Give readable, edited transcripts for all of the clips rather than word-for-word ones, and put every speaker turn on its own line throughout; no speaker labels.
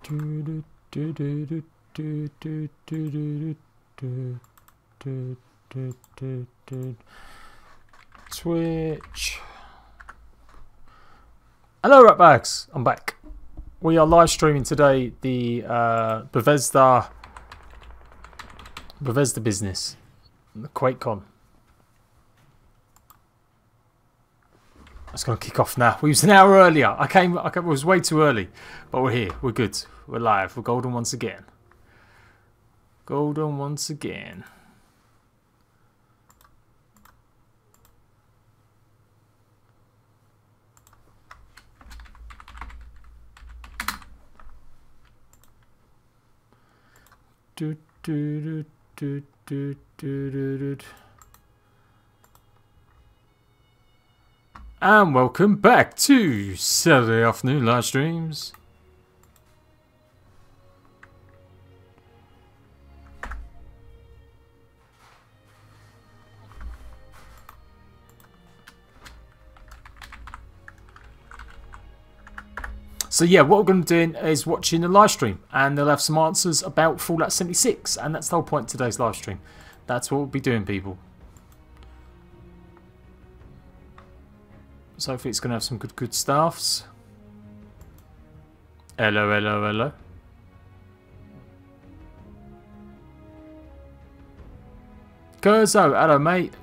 Twitch. Hello, Ratbags. I'm back. We are live streaming today the Bethesda business, the QuakeCon. It's going to kick off now. We was an hour earlier. I was way too early, but we're here. We're good. We're live. We're golden once again. Golden once again. And welcome back to Saturday afternoon live streams. So yeah, what we're going to be doing is watching the live stream, and they'll have some answers about Fallout 76, and that's the whole point of today's live stream. That's what we'll be doing, people. So hopefully it's going to have some good stuffs. Hello, hello, hello. Kurzo, hello, mate.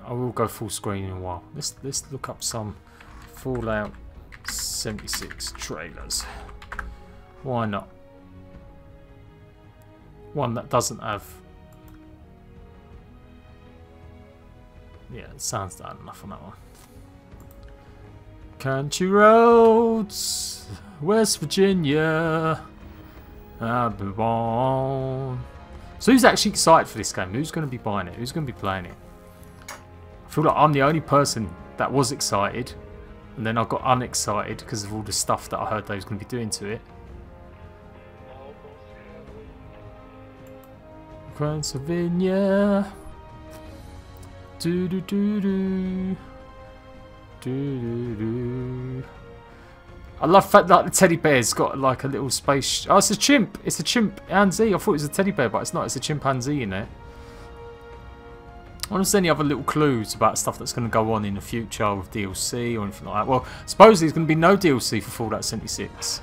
I will go full screen in a while. Let's look up some Fallout 76 trailers. Why not? One that doesn't have... Yeah, it sounds that enough on that one. Country roads, West Virginia, I'll be born. So who's actually excited for this game? Who's going to be buying it? Who's going to be playing it? I feel like I'm the only person that was excited, and then I got unexcited because of all the stuff that I heard they was going to be doing to it. Pennsylvania. Do do do do. Do do do. I love the fact that the teddy bear's got like a little space. Oh, it's a chimp. It's a chimpanzee. I thought it was a teddy bear, but it's not. It's a chimpanzee in there. I wonder if there's any other little clues about stuff that's going to go on in the future with DLC or anything like that. Well, supposedly there's going to be no DLC for Fallout 76.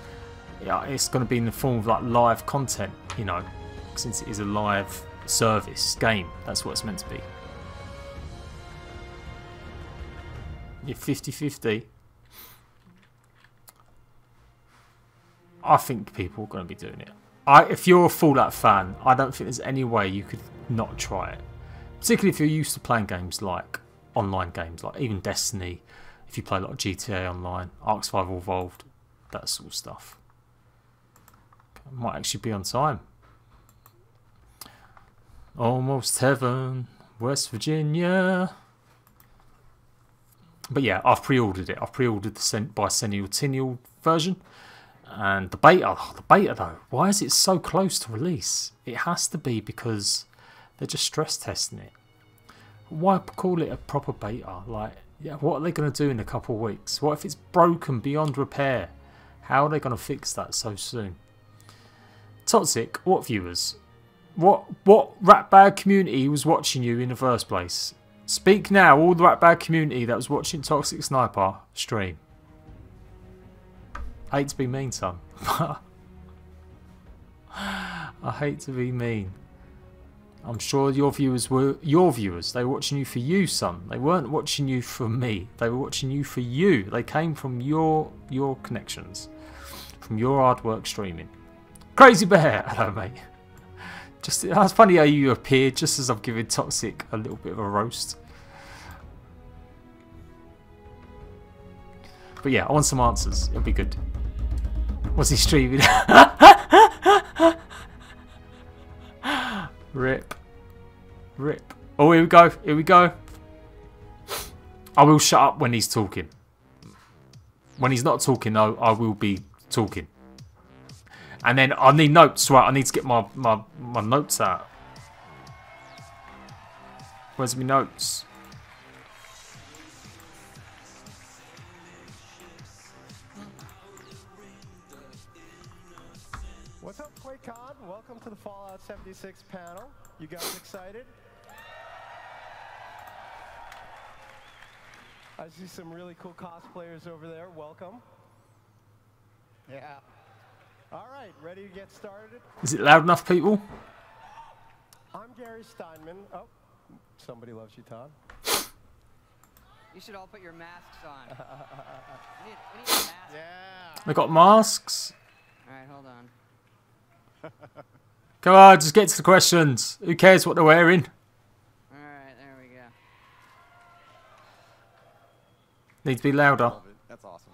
Yeah, it's going to be in the form of like live content, you know, since it is a live service game. That's what it's meant to be. You're 50-50. I think people are going to be doing it. If you're a Fallout fan, I don't think there's any way you could not try it. Particularly if you're used to playing games like online games, like even Destiny, if you play a lot of GTA Online, Ark Survival Evolved, that sort of stuff. Might actually be on time. Almost heaven, West Virginia. But yeah, I've pre-ordered it. I've pre-ordered the bicentennial version. And the beta though, why is it so close to release? It has to be because they're just stress testing it. Why call it a proper beta? Like, yeah, what are they going to do in a couple of weeks? What if it's broken beyond repair? How are they going to fix that so soon? Toxic, what viewers? What Ratbag community was watching you in the first place? Speak now, all the Ratbag community that was watching Toxic Sniper stream. I hate to be mean, son. I hate to be mean. I'm sure your viewers were your viewers. They were watching you for you, son. They weren't watching you for me. They were watching you for you. They came from your connections, from your hard work streaming. Crazy Bear, hello, mate. Just, it's funny how you appeared just as I've given Toxic a little bit of a roast. But yeah, I want some answers. It'll be good. Was he streaming? Rip. Rip. Oh, here we go. Here we go. I will shut up when he's talking. When he's not talking, though, I will be talking. And then I need notes, right? I need to get my notes out. Where's my notes?
Khan, welcome to the Fallout 76 panel. You guys excited? I see some really cool cosplayers over there. Welcome. Yeah. All right, ready to get started?
Is it loud enough, people?
I'm Gary Steinman. Oh, somebody loves you, Todd.
You should all put your masks on. we need a mask.
Yeah.
They got masks.
All right, hold on.
Come on, just get to the questions. Who cares what they're wearing?
All right, there we go.
Need to be louder.
Love it. That's awesome.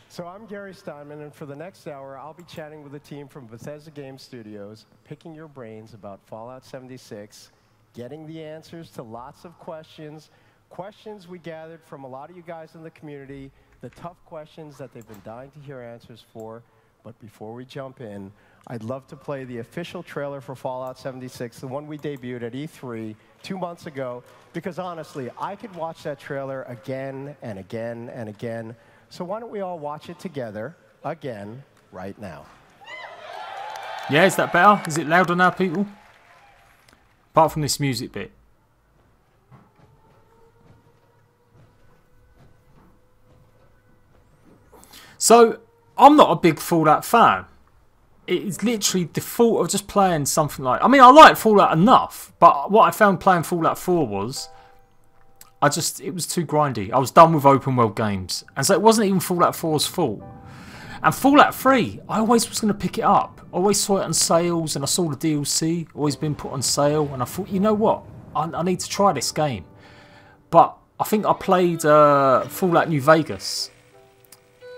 So I'm Gary Steinman, and for the next hour, I'll be chatting with a team from Bethesda Game Studios, picking your brains about Fallout 76, getting the answers to lots of questions we gathered from a lot of you guys in the community, the tough questions that they've been dying to hear answers for. But before we jump in, I'd love to play the official trailer for Fallout 76, the one we debuted at E3 2 months ago, because honestly, I could watch that trailer again and again and again. So why don't we all watch it together, again, right now.
Yeah, is that better? Is it louder now, people? Apart from this music bit. So, I'm not a big Fallout fan. It's literally the thought of just playing something like... I mean, I like Fallout enough, but what I found playing Fallout 4 was... it was too grindy. I was done with open world games. And so it wasn't even Fallout 4's fault. And Fallout 3, I always was going to pick it up. I always saw it on sales, and I saw the DLC always been put on sale, and I thought, you know what? I need to try this game. But I think I played Fallout New Vegas,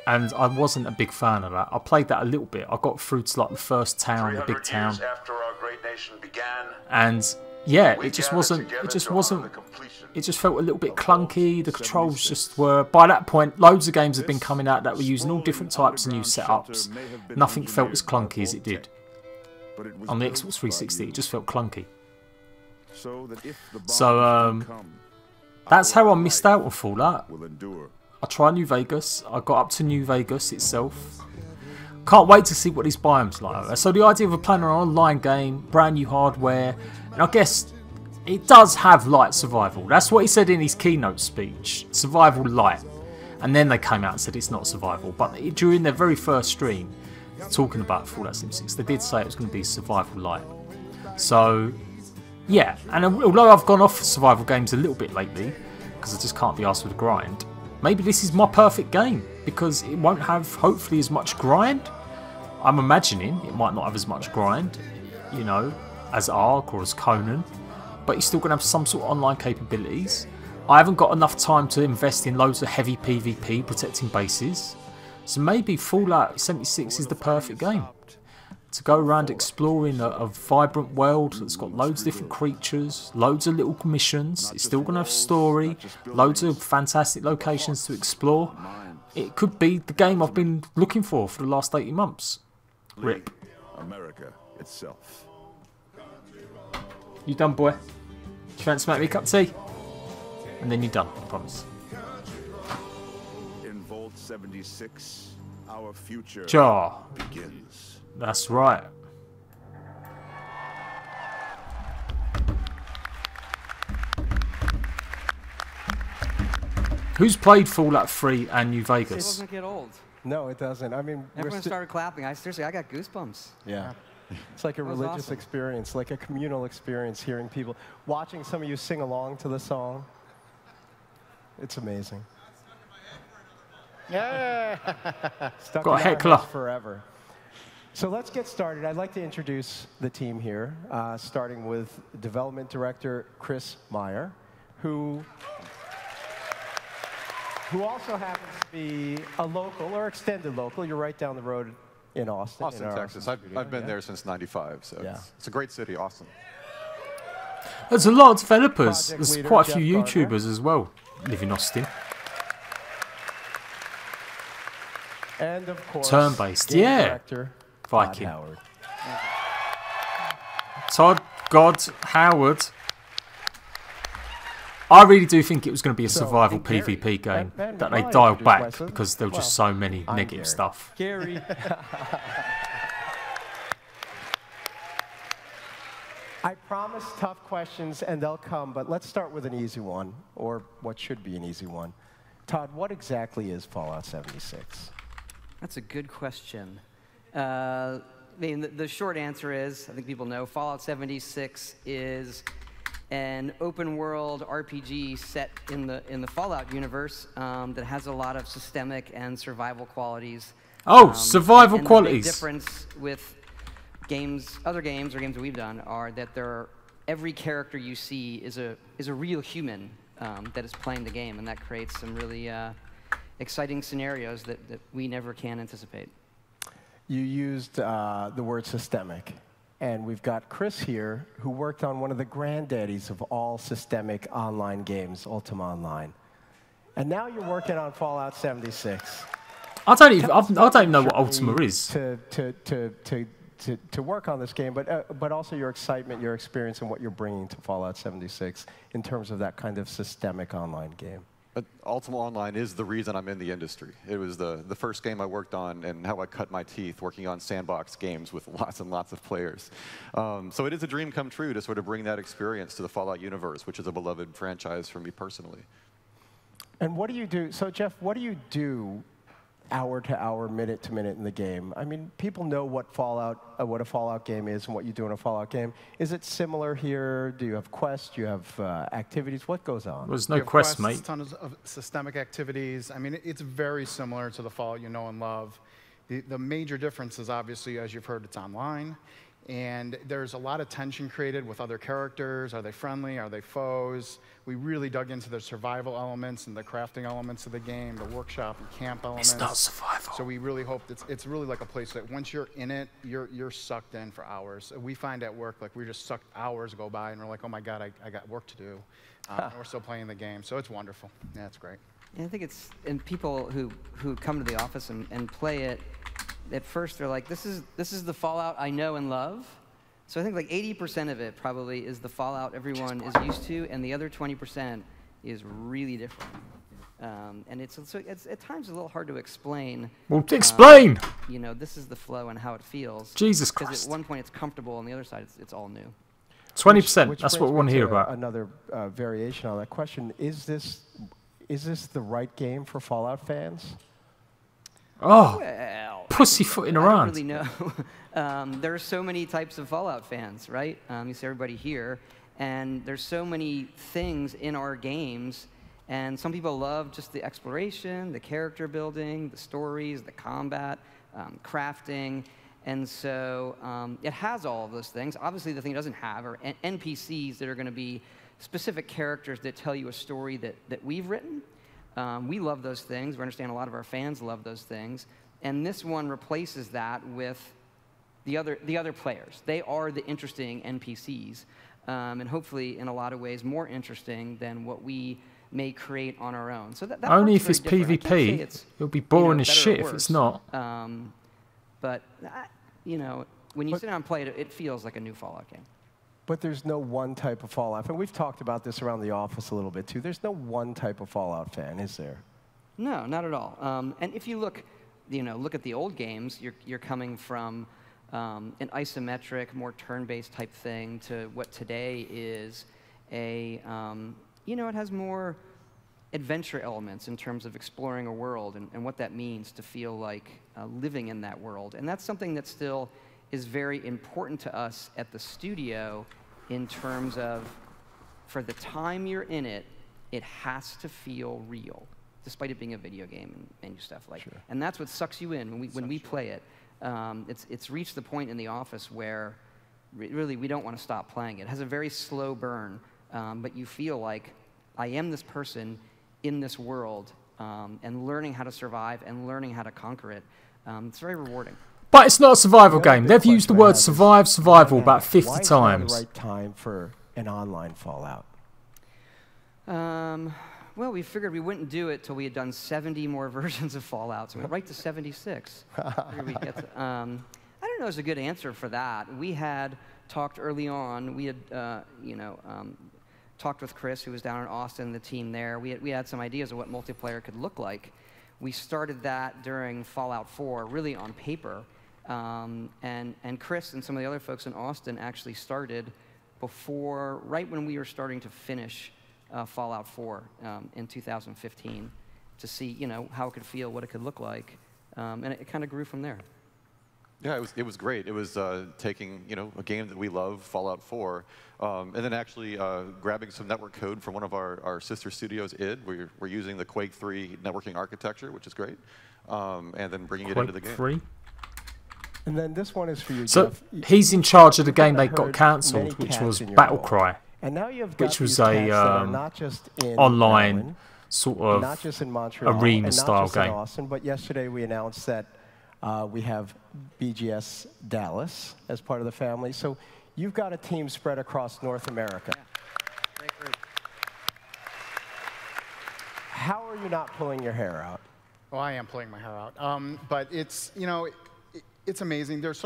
and I wasn't a big fan of that. I played that a little bit. I got through to like the first town, the big town.
After our great nation began,
and yeah, it just wasn't. It just felt a little bit clunky. The controls just were. By that point, loads of games had been coming out that were using all different types of new setups. Nothing felt as clunky as it did on the Xbox 360. It just felt clunky. So that's how I missed out on Fallout. I tried New Vegas. I got up to New Vegas itself. Can't wait to see what these biomes like. So the idea of playing an online game, brand new hardware, and I guess it does have light survival. That's what he said in his keynote speech. Survival light. And then they came out and said it's not survival. But during their very first stream, talking about Fallout 76, they did say it was going to be survival light. So, yeah. And although I've gone off survival games a little bit lately, because I just can't be arsed with the grind, maybe this is my perfect game, because it won't have, hopefully, as much grind. I'm imagining it might not have as much grind, you know, as Ark or as Conan, but you're still going to have some sort of online capabilities. I haven't got enough time to invest in loads of heavy PvP protecting bases, so maybe Fallout 76 is the perfect game. To go around exploring a vibrant world that's got loads of different creatures, loads of little missions, it's still going to have story, loads of fantastic locations to explore. It could be the game I've been looking for the last 18 months. Rip.
America itself.
You done, boy? Do you fancy making me a cup of tea? And then you're done, I promise.
In Vault 76, our future begins.
That's right. Who's played Fallout 3 and New
It
Vegas?
doesn't get old.
No, it doesn't. I mean,
Everyone started clapping. Seriously, I got goosebumps.
Yeah. It's like a
was
religious
awesome.
experience, like a communal experience, hearing people, watching some of you sing along to the song. It's amazing. Yeah. Stuck
Got a
in our
heckler.
heads forever. So let's get started. I'd like to introduce the team here, starting with development director Chris Meyer, who also happens to be a local or extended local. You're right down the road in Austin.
Austin, Texas. I've been there since '95, so
Yeah.
it's a great city, Austin.
There's a lot of developers.
Project
There's
leader,
quite a few
Jeff Gardner.
YouTubers as well live in Austin.
And of course,
Turn-based,
game
yeah.
director
Viking.
Todd Howard.
Todd God Howard. I really do think it was going to be a
So,
survival
and Gary,
PvP game
and
that they
I'll
dialed
introduce
back
myself.
because there were just
Well,
so many
I'm
negative
Gary.
stuff.
Gary. I promise tough questions, and they'll come, but let's start with an easy one, or what should be an easy one. Todd, what exactly is Fallout 76?
That's a good question. I mean, the short answer is, I think people know, Fallout 76 is an open-world RPG set in the Fallout universe that has a lot of systemic and survival qualities.
Oh, survival
and
qualities.
The big difference with games, other games or games that we've done, are that every character you see is a real human that is playing the game, and that creates some really exciting scenarios that we never can anticipate.
You used the word systemic, and we've got Chris here, who worked on one of the granddaddies of all systemic online games, Ultima Online. And now you're working on Fallout 76.
I don't even know what Ultima is.
To work on this game, but also your excitement, your experience, and what you're bringing to Fallout 76 in terms of that kind of systemic online game.
But Ultima Online is the reason I'm in the industry. It was the first game I worked on and how I cut my teeth working on sandbox games with lots and lots of players. So it is a dream come true to sort of bring that experience to the Fallout universe, which is a beloved franchise for me personally.
And what do you do? So Jeff, what do you do hour to hour, minute to minute in the game? I mean, people know what a Fallout game is and what you do in a Fallout game. Is it similar here? Do you have quests? Do you have activities? What goes on?
There's
We
no
have
quest,
quests,
mate.
tons of systemic activities. I mean, it's very similar to the Fallout you know and love. The major difference is obviously, as you've heard, it's online. And there's a lot of tension created with other characters. Are they friendly? Are they foes? We really dug into the survival elements and the crafting elements of the game, the workshop and camp elements.
It's not survival.
So we really hope it's really like a place that once you're in it, you're sucked in for hours. We find at work, like, we just sucked hours go by, and we're like, oh my God, I got work to do. And we're still playing the game. So it's wonderful. Yeah, it's great.
And I think and people who come to the office and play it, at first they're like, this is the Fallout I know and love. So I think like 80% of it probably is the Fallout everyone is used to, and the other 20% is really different. And it's at times a little hard to explain.
Well, explain!
You know, this is the flow and how it feels.
Jesus
Because
Christ.
at one point it's comfortable, and the other side it's all new.
20%,
Which
that's what we
brings
want
me
to hear about.
Another variation on that question. Is this the right game for Fallout fans?
Oh,
Well,
pussyfooting
I
around.
don't really know. There are so many types of Fallout fans, right? You see everybody here, and there's so many things in our games, and some people love just the exploration, the character building, the stories, the combat, crafting, and so it has all of those things. Obviously, the thing it doesn't have are NPCs that are going to be specific characters that tell you a story that we've written. We love those things. We understand a lot of our fans love those things. And this one replaces that with the other players. They are the interesting NPCs, and hopefully, in a lot of ways, more interesting than what we may create on our own. So that
Only
part's
if
very
it's
different. I can't say
PvP,
it's,
it'll be boring as
better or
shit if
worse.
it's not.
But when you sit down and play it, it feels like a new Fallout game.
But there's no one type of Fallout. And we've talked about this around the office a little bit, too. There's no one type of Fallout fan, is there?
No, not at all. And if you look at the old games, you're coming from an isometric, more turn-based type thing to what today is it has more adventure elements in terms of exploring a world and what that means to feel like living in that world. And that's something that still is very important to us at the studio in terms of, for the time you're in it, it has to feel real, despite it being a video game and stuff like that. And that's what sucks you in when we play it. It's reached the point in the office where really we don't want to stop playing it. It has a very slow burn, but you feel like, I am this person in this world, and learning how to survive and learning how to conquer it. It's very rewarding.
But it's not a survival
The other
game.
big
They've used the
question I
word
have is,
survival about 50
why is
times.
now the right time for an online Fallout?
Well, we figured we wouldn't do it till we had done 70 more versions of Fallout, so we went right to 76. Figured we'd get to, I don't know, there's a good answer for that. We had talked early on. We had, talked with Chris, who was down in Austin, the team there. We had some ideas of what multiplayer could look like. We started that during Fallout 4, really on paper. And Chris and some of the other folks in Austin actually started right when we were starting to finish Fallout 4 in 2015 to see, how it could feel, what it could look like. And it kind of grew from there.
Yeah, it was great. It was taking a game that we love, Fallout 4, and then actually grabbing some network code from one of our sister studios, id. We're using the Quake 3 networking architecture, which is great, and then bringing it into the game.
Quake 3?
And then this one is for you,
So
Jeff.
he's in charge of the game that got cancelled, which was Battlecry,
And now you've got
which was
these cats that are
a
not just in
online
Maryland,
sort
not
of
just in Montreal,
arena-style
and not just in
game.
Austin, but yesterday we announced that we have BGS Dallas as part of the family. So you've got a team spread across North America.
Yeah. Great group.
How are you not pulling your hair out?
Well, I am pulling my hair out. But it's, it's amazing. There's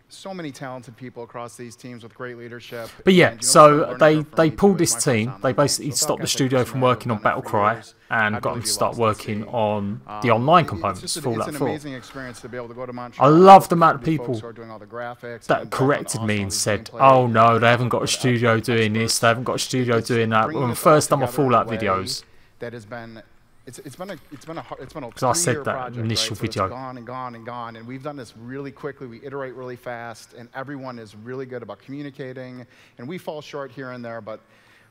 so many talented people across these teams with great leadership.
But yeah,
And,
so
learning
they
from
pulled
each
this
other is my
team.
first time
They
on the
basically
team. So
stopped the
Falcons,
studio
like
from
Chris
working on
Mayer, have done it for
Battlecry
years.
and
I
got them
believe
to
you
start
lost
working
at sea.
on the online components
It's
for
just
Fallout
it's an
4.
amazing experience to be able to go to Montreal.
I love the amount of
the folks
people
who are doing all the graphics
that
and
corrected
all
me
these
and said,
gameplay
oh no, they haven't got a
with
studio doing this, they haven't got a studio doing that.
bringing
When
this
first
all
done my
together in a
Fallout
way
videos,
that has been it's been a
'Cause I said
3-year
that
project,
initial
right? So
video.
it's gone and gone and gone, and we've done this really quickly. We iterate really fast, and everyone is really good about communicating. And we fall short here and there, but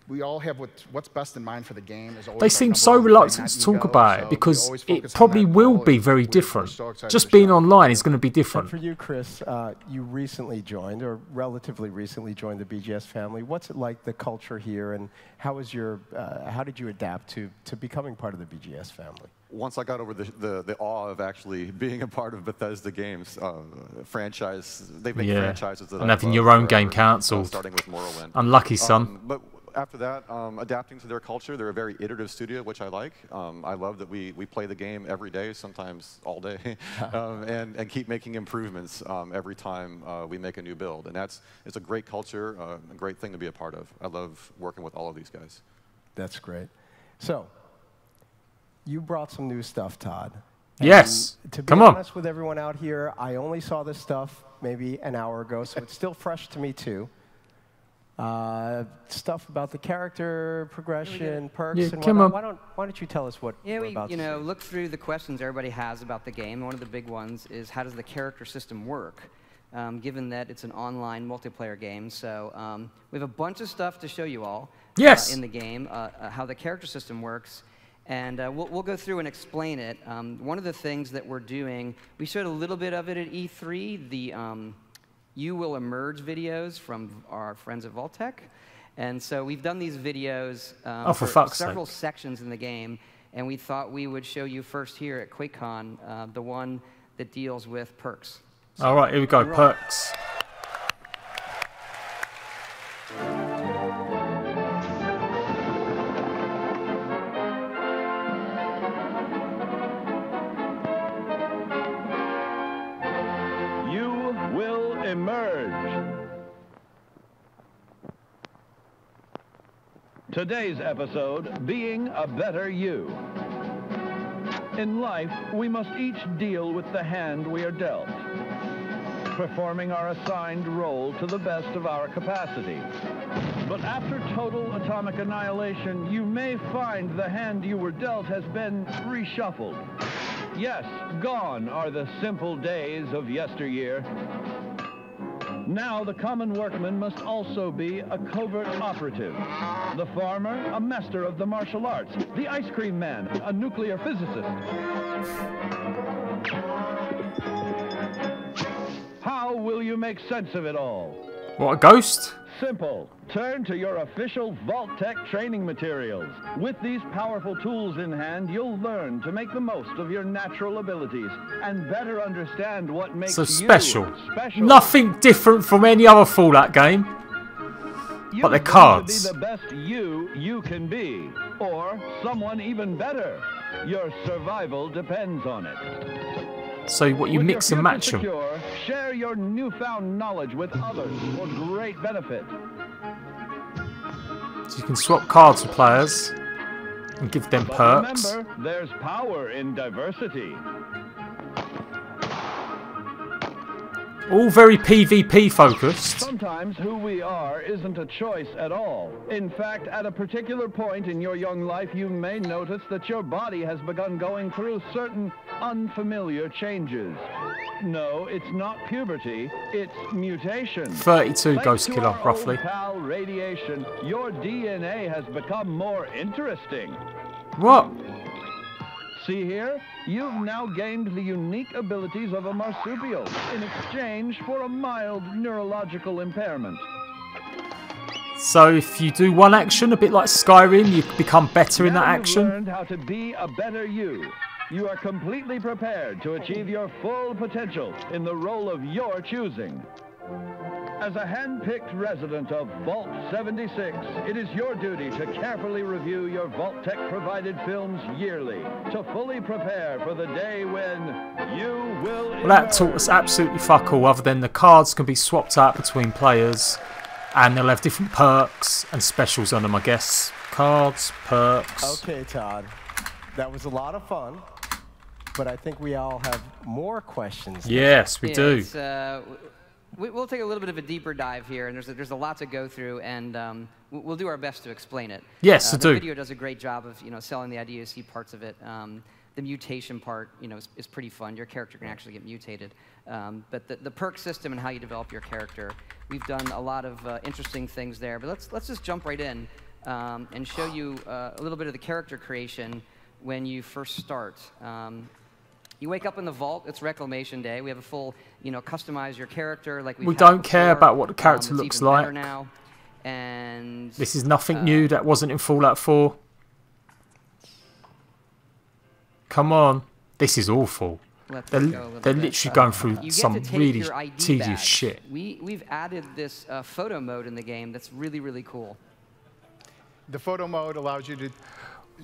we all have what's best in mind for the game. Is always
they
our
seem
number
so
one thing,
reluctant
not
to talk
ego,
about
so
it
we
because
always
it
focus on
probably
that
will
goal,
be
and
very
we're
different.
so excited
Just
to
being
show it.
online is going to be
And
different.
for you, Chris, you recently joined, or relatively recently joined the BGS family. What's it like, the culture here, and how did you adapt to becoming part of the BGS family?
Once I got over the awe of actually being a part of Bethesda Games franchise, they've made franchises that
and
I
having
love
your own
forever,
game cancelled.
starting with Morrowind.
Unlucky, son.
But after that, adapting to their culture, they're a very iterative studio, which I like. I love that we play the game every day, sometimes all day, and keep making improvements every time we make a new build. And it's a great culture, a great thing to be a part of. I love working with all of these guys.
That's great. So, you brought some new stuff, Todd.
Yes.
And to be
Come on.
honest with everyone out here, I only saw this stuff maybe an hour ago, so it's still fresh to me too. Stuff about the character progression, perks,
Yeah,
and
come
whatnot.
on.
Why don't you tell us what
Yeah,
we're
we
about to see?
look through the questions everybody has about the game. One of the big ones is how does the character system work, given that it's an online multiplayer game. So we have a bunch of stuff to show you all
Yes.
in the game, how the character system works. And we'll go through and explain it. One of the things that we're doing, we showed a little bit of it at E3, the You Will Emerge videos from our friends at Vaultec. And so we've done these videos
for fuck's
several
sake.
sections in the game, and we thought we would show you first here at QuakeCon the one that deals with perks. So,
All right, here we go.
roll.
Perks.
You will emerge. Today's episode, Being a Better You. In life, we must each deal with the hand we are dealt, performing our assigned role to the best of our capacity. But after total atomic annihilation, you may find the hand you were dealt has been reshuffled. Yes, gone are the simple days of yesteryear. Now the common workman must also be a covert operative. The farmer, a master of the martial arts. The ice cream man, a nuclear physicist. How will you make sense of it all?
What, a ghost?
Simple. Turn to your official Vault-Tec training materials. With these powerful tools in hand, you'll learn to make the most of your natural abilities and better understand what makes
So
you
special.
special.
Nothing different from any other Fallout game.
You've
but they're
got
cards.
To be the best you can be, or someone even better. Your survival depends on it.
So what, you
With
mix
your
and match
future
them?
secure, share your newfound knowledge with others for great benefit.
So you can swap cards with players and give them perks.
Remember, there's power in diversity.
All very PvP focused.
Sometimes who we are isn't a choice at all. In fact, at a particular point in your young life, you may notice that your body has begun going through certain unfamiliar changes. No, it's not puberty, it's mutation.
32 Ghost
Thanks to
Killer,
our
roughly.
old pal radiation, your DNA has become more interesting.
What?
See here? You've now gained the unique abilities of a marsupial in exchange for a mild neurological impairment.
So if you do one action, a bit like Skyrim, you become better in that
Now you've
action.
learned how to be a better you. You are completely prepared to achieve your full potential in the role of your choosing. As a hand-picked resident of Vault 76, it is your duty to carefully review your Vault-Tec-provided films yearly to fully prepare for the day when you will
Well, that taught us absolutely fuck all, other than the cards can be swapped out between players, and they'll have different perks and specials on them, I guess. Cards, perks.
Okay, Todd. That was a lot of fun, but I think we all have more questions.
Yes, we
Yeah,
do.
it's, we'll take a little bit of a deeper dive here, and there's a lot to go through, and we'll do our best to explain it.
Yes,
the
do.
video does a great job of selling the IDOC parts of it. The mutation part is pretty fun. Your character can actually get mutated, but the perk system and how you develop your character, we've done a lot of interesting things there. But let's just jump right in and show you a little bit of the character creation when you first start. You wake up in the vault, it's Reclamation Day. We have a full, customize your character like
We don't care about what the character looks
it's even better
like.
now. And
This is nothing new that wasn't in Fallout 4. Come on. This is awful. They're literally going through
you
some
get to take
really
your ID
tedious
badge.
shit.
We've added this photo mode in the game that's really, really cool.
The photo mode allows you to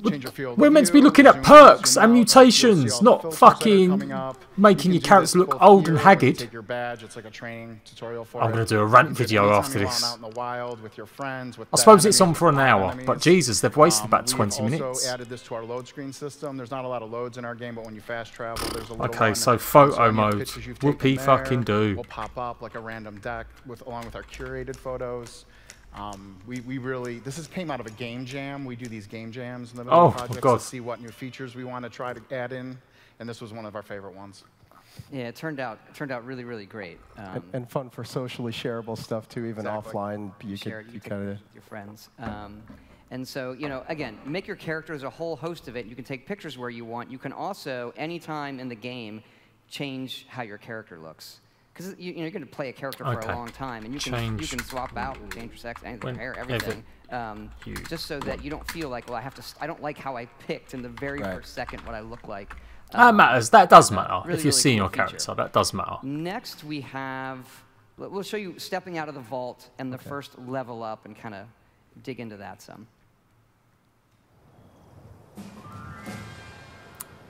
change your field.
We're
of
meant to be
view,
looking
zoom
at
in,
perks
zoom
and
out,
mutations,
you'll see all the
not
filters that are coming
fucking
up.
making
You
your
can do
characters
this
look
both
old and
here, when you
haggard.
Take your badge, it's like a training tutorial for
I'm
it.
gonna do a
You
rant
can do it
video
anytime
after
you want
this.
out in the wild with your friends, with
I
dead
suppose it's on
enemies,
for an
with live
hour, but
enemies.
Jesus, they've wasted about 20
We've
minutes.
also added this to our load screen system. There's not a lot of loads in our game, but when you fast travel, there's a little
Okay,
one.
so photo
any
mode.
pictures you've
Whoopee
taken there
fucking do.
will pop up like a random deck along with our curated photos. We really, came out of a game jam. We do these game jams in the middle of
Oh,
projects
God.
to see what new features we want to try to add in, and this was one of our favorite ones.
Yeah, it turned out really, really great.
And fun for socially shareable stuff too, even
Exactly.
offline. You
share it,
could
you
you
take
kind
it
of.
with your friends. And so, again, make your character as a whole host of it. You can take pictures where you want. You can also, anytime in the game, change how your character looks. Because you're going to play a character for
Okay.
a long time, and you
Change.
can swap out, change your sex, anything, hair,
Whenever
everything,
you
just so that you don't feel like, well, I don't like how I picked in the very
Right.
first second what I look like.
That matters. That does matter.
really,
If you're
really
seeing
cool
your
feature.
character, that does matter.
Next, we have, we'll show you stepping out of the vault and the first level up and kind of dig into that some.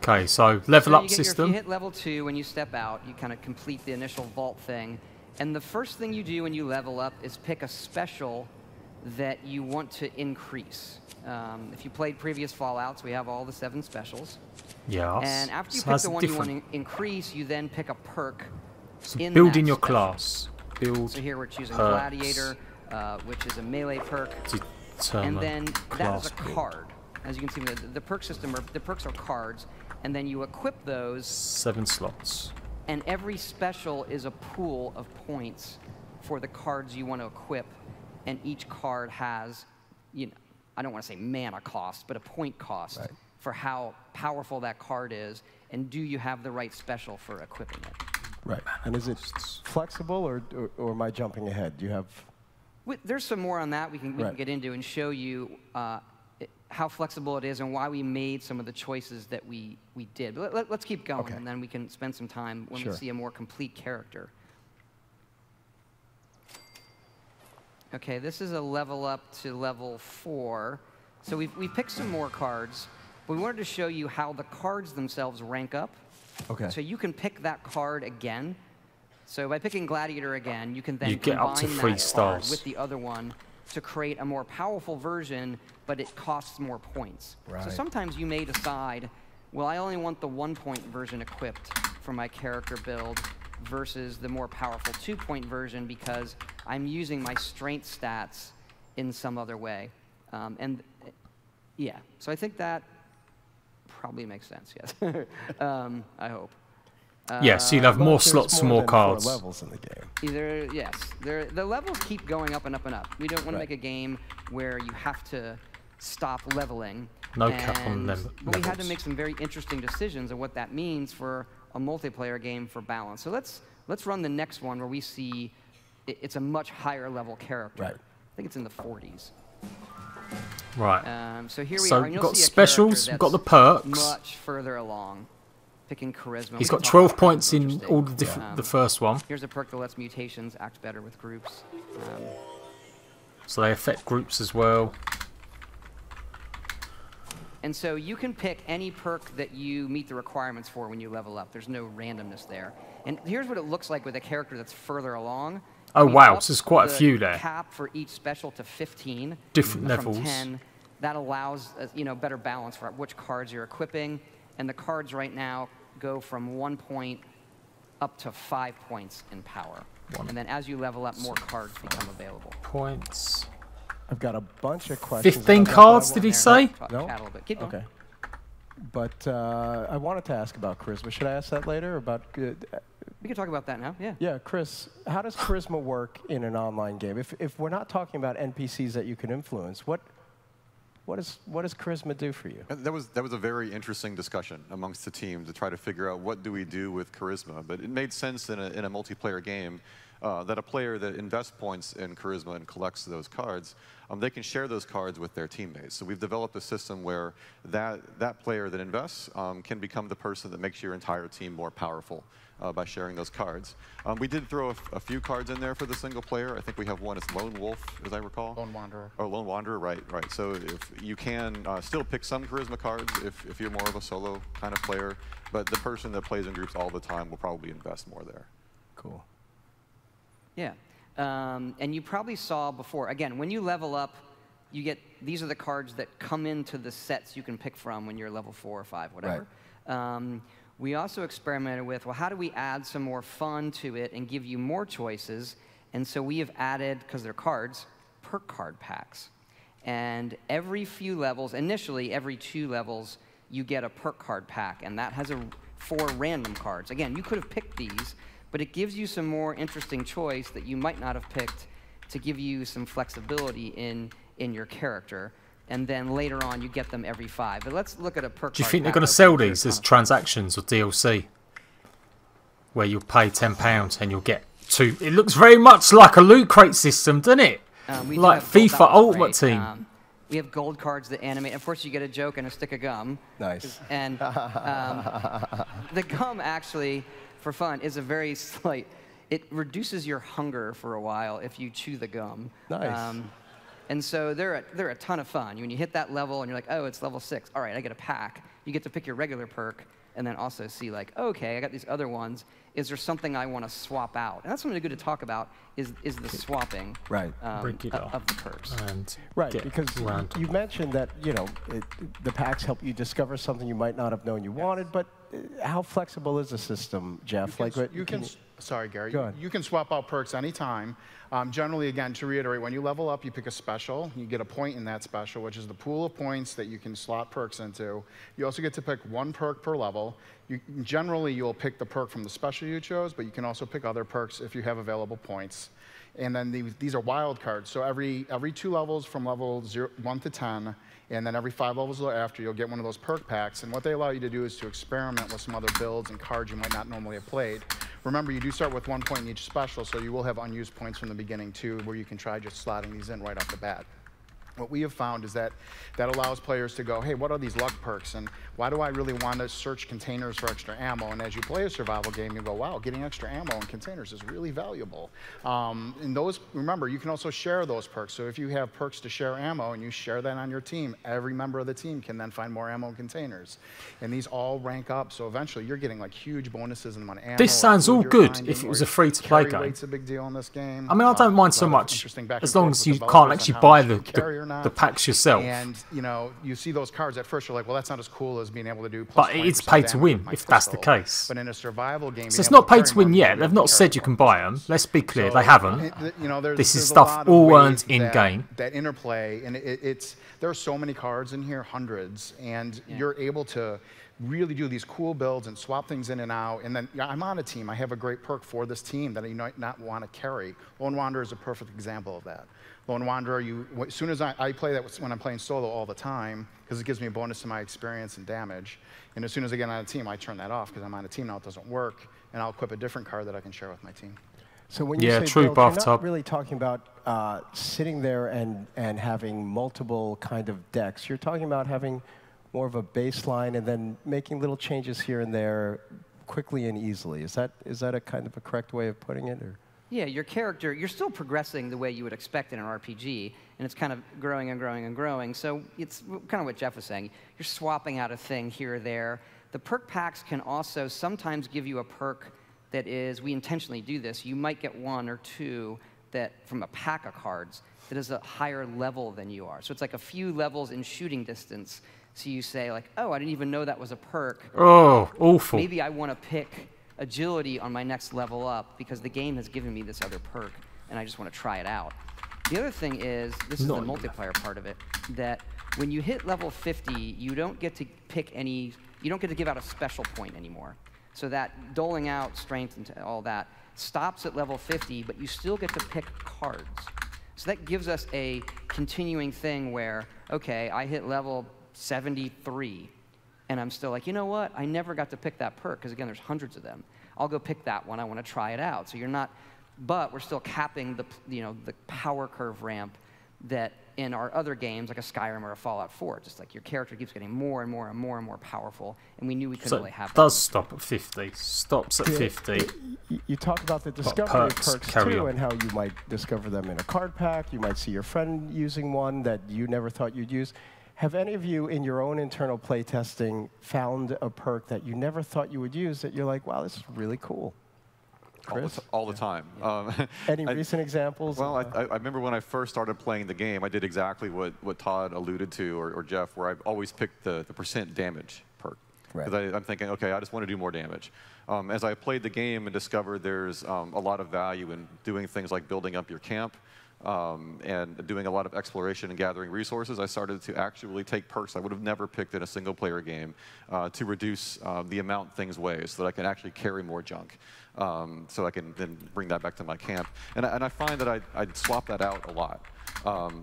Okay, so level
So
up
you
system.
You hit level 2 when you step out, you kind of complete the initial vault thing. And the first thing you do when you level up is pick a special that you want to increase. If you played previous Fallouts, we have all the 7 specials.
Yes.
And after you
So
pick
that's
the one you
different.
want to increase, you then pick a perk
So
in
building
that
your
special.
class. Build.
So here we're choosing
perks.
Gladiator, which is a melee perk.
Determine
And then that is
class
a
build.
card. As you can see, the perk system, the perks are cards, and then you equip those,
7 slots.
and every special is a pool of points for the cards you want to equip, and each card has, I don't want to say mana cost, but a point cost for how powerful that card is, and do you have the right special for equipping it.
Right. And is it flexible, or am I jumping ahead? Do you have?
There's some more on that we can get into and show you how flexible it is and why we made some of the choices that we did. But let's keep going, and then we can spend some time when we see a more complete character. Okay, this is a level up to level 4. So we picked some more cards, but we wanted to show you how the cards themselves rank up.
Okay.
So you can pick that card again. So by picking Gladiator again, you can then
You get up
combine
to
that
3
card
stars.
with the other one to create a more powerful version, but it costs more points.
Right.
So sometimes you may decide, well, I only want the 1-point version equipped for my character build versus the more powerful 2-point version because I'm using my strength stats in some other way. Yeah, so I think that probably makes sense, yes. I hope.
Yes, you'll have more slots for more cards.
Levels in the game.
Yes, the levels keep going up and up and up. We don't want to make a game where you have to stop leveling.
No cap on them.
But we had to make some very interesting decisions of what that means for a multiplayer game for balance. So let's run the next one where we see it's a much higher level character.
Right.
I think it's in the 40s.
Right.
So here we
So
are. And
we've
you'll
got
see a
specials,
character
we've got the
that's
perks.
much further along. Picking charisma.
He's
We
got
can talk
12
about
points
that.
in
Interesting.
all the different. The first one.
Here's a perk that lets mutations act better with groups.
So they affect groups as well.
And so you can pick any perk that you meet the requirements for when you level up. There's no randomness there. And here's what it looks like with a character that's further along.
Oh
We
wow,
upped
so there's quite a
the
few there.
Cap for each special to 15.
Different
from
levels.
10. That allows better balance for which cards you're equipping. And the cards right now go from 1 point up to 5 points in power. And then as you level up, more cards become available.
Points.
I've got a bunch of questions.
15
about that,
cards,
but I
did he
want-
say?
No?
Chat a little bit. Keep going.
Okay. But I wanted to ask about charisma. Should I ask that later? About
We can talk about that now, yeah.
yeah, Chris, how does charisma work in an online game? If we're not talking about NPCs that you can influence, what does charisma do for you?
And that was a very interesting discussion amongst the team to try to figure out what do we do with charisma. But it made sense in a multiplayer game that a player that invests points in charisma and collects those cards, they can share those cards with their teammates. So we've developed a system where that player that invests can become the person that makes your entire team more powerful by sharing those cards. We did throw a few cards in there for the single player. I think we have one. It's Lone Wolf, as I recall.
Lone Wanderer.
Oh, Lone Wanderer, right. So if you can still pick some charisma cards if you're more of a solo kind of player, but the person that plays in groups all the time will probably invest more there.
Cool.
Yeah. And you probably saw before, again, when you level up, you get, these are the cards that come into the sets you can pick from when you're level 4 or 5, whatever. Right. We also experimented with, well, how do we add some more fun to it and give you more choices? And so we have added, because they're cards, perk card packs. And every few levels, initially every 2 levels, you get a perk card pack, and that has 4 random cards. Again, you could have picked these, but it gives you some more interesting choice that you might not have picked to give you some flexibility in your character. And then later on, you get them every 5. But let's look at a perk.
Do you think they're going to sell these as transactions or DLC? Where you'll pay £10 and you'll get 2. It looks very much like a loot crate system, doesn't it? Like FIFA Ultimate Team.
We have gold cards that animate. Of course, you get a joke and a stick of gum.
Nice.
And the gum, actually, for fun, is a very slight. It reduces your hunger for a while if you chew the gum.
Nice.
And so they're a ton of fun. When you hit that level and you're like, oh, it's level 6. All right, I get a pack. You get to pick your regular perk and then also see like, okay, I got these other ones. Is there something I want to swap out? And that's something good to talk about is the swapping
right.
of the perks.
Right, because you mentioned that the packs help you discover something you might not have known you wanted, but how flexible is the system, Jeff?
Sorry, Gary.
Go ahead.
You can swap out perks anytime. Generally, again, to reiterate, when you level up, you pick a special. You get a point in that special, which is the pool of points that you can slot perks into. You also get to pick 1 perk per level. Generally, you'll pick the perk from the special you chose, but you can also pick other perks if you have available points. And then these are wild cards. So every 2 levels from level 1 to 10, and then every 5 levels after, you'll get one of those perk packs. And what they allow you to do is to experiment with some other builds and cards you might not normally have played. Remember, you do start with 1 point in each special, so you will have unused points from the beginning, too, where you can try just slotting these in right off the bat. what we have found is that that allows players to go, hey, what are these luck perks, and why do I really want to search containers for extra ammo? And as you play a survival game, you go, wow, getting extra ammo in containers is really valuable. And those, remember, you can also share those perks. So if you have perks to share ammo and you share that on your team, every member of the team can then find more ammo in containers. And these all rank up, so eventually you're getting like huge bonuses in ammo.
This sounds all good if it was a free-to-play game.
Weight's a big deal in this game.
I mean, I don't mind so much as long as you can't actually buy the packs yourself.
And you know, you see those cards at first, you're like, well, that's not as cool as being able to do.
But it's pay to win if that's the case.
But in a survival game,
so it's not pay to win yet. They've not said you can buy them. Let's be clear, they haven't.
You know,
this is stuff all earned in game.
That interplay, and there are so many cards in here, hundreds, and you're able to really do these cool builds and swap things in and out. And then I'm on a team. I have a great perk for this team that I might not want to carry. Lone Wanderer is a perfect example of that. Lone Wanderer, as soon as I play that when I'm playing solo all the time, because it gives me a bonus to my experience and damage. And as soon as I get on a team, I turn that off because I'm on a team now, it doesn't work, and I'll equip a different card that I can share with my team.
So when you say build, you're not really talking about sitting there and having multiple kind of decks. You're talking about having more of a baseline and then making little changes here and there quickly and easily. Is that a kind of a correct way of putting it? Or?
Yeah, your character, you're still progressing the way you would expect in an RPG, and it's kind of growing and growing and growing. So it's kind of what Jeff was saying. You're swapping out a thing here or there. The perk packs can also sometimes give you a perk that is, we intentionally do this, you might get one or two that from a pack of cards that is a higher level than you are. So it's like a few levels in shooting distance. So you say like, oh, I didn't even know that was a perk.
Oh, awful.
Maybe I want to pick agility on my next level up because the game has given me this other perk and I just want to try it out. The other thing is, this is the multiplayer part of it, that when you hit level 50, you don't get to pick any, you don't get to give out a special point anymore. So that doling out strength and all that stops at level 50, but you still get to pick cards. So that gives us a continuing thing where, okay, I hit level 73, and I'm still like, you know what? I never got to pick that perk, because again, there's hundreds of them. I'll go pick that one. I want to try it out. So you're not, but we're still capping the, the power curve ramp that in our other games, like a Skyrim or a Fallout 4, just like your character keeps getting more and more and more and more powerful, and we knew we couldn't really have that.
It does stop at 50. Stops at 50.
You talk about the discovery perks too, and how you might discover them in a card pack. You might see your friend using one that you never thought you'd use. Have any of you, in your own internal play testing, found a perk that you never thought you would use that you're like, wow, this is really cool? Chris?
All the time.
Any recent examples?
Well, I remember when I first started playing the game, I did exactly what Todd alluded to, or Jeff, where I always picked the % damage perk. Because I'm thinking, okay, I just want to do more damage. As I played the game and discovered there's a lot of value in doing things like building up your camp, and doing a lot of exploration and gathering resources, I started to actually take perks I would have never picked in a single-player game to reduce the amount things weigh so that I can actually carry more junk. So I can then bring that back to my camp. And I find that I swap that out a lot.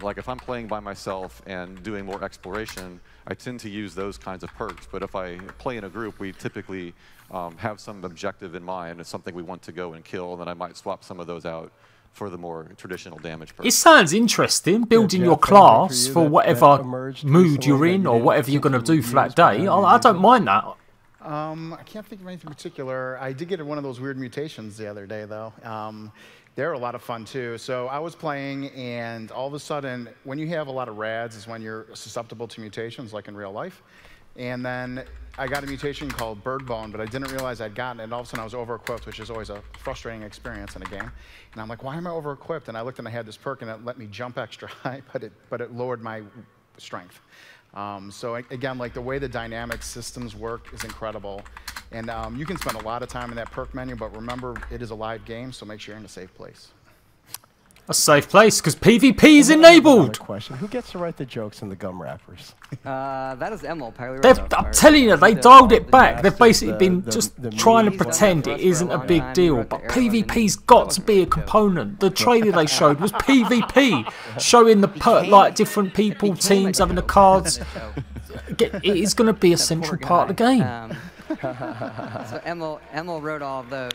Like if I'm playing by myself and doing more exploration, I tend to use those kinds of perks. But if I play in a group, we typically have some objective in mind. It's something we want to go and kill, and then I might swap some of those out for the more traditional damage perks.
It sounds interesting, building your class for whatever mood you're in or whatever you're going to do for that day. I don't mind that.
I can't think of anything particular. I did get one of those weird mutations the other day, though. They're a lot of fun, too. So I was playing, and all of a sudden, when you have a lot of rads is when you're susceptible to mutations, like in real life. And then I got a mutation called Bird Bone, but I didn't realize I'd gotten it, and all of a sudden I was over-equipped, which is always a frustrating experience in a game. And I'm like, why am I over-equipped? And I looked and I had this perk, and it let me jump extra high, but it lowered my strength. So again, like the way the dynamic systems work is incredible. And you can spend a lot of time in that perk menu, but remember, it is a live game, so make sure you're in a safe place.
A safe place, because PvP is enabled.
Question: who gets to write the jokes in the gum wrappers?
That is Emil.
I'm telling you, they dialed it back. They've basically been just trying to pretend it isn't a big deal, but PvP's got to be a component. The trailer they showed was PvP, showing the like different people, teams having the cards. It is going to be a central part of the game.
So Emil wrote all of those.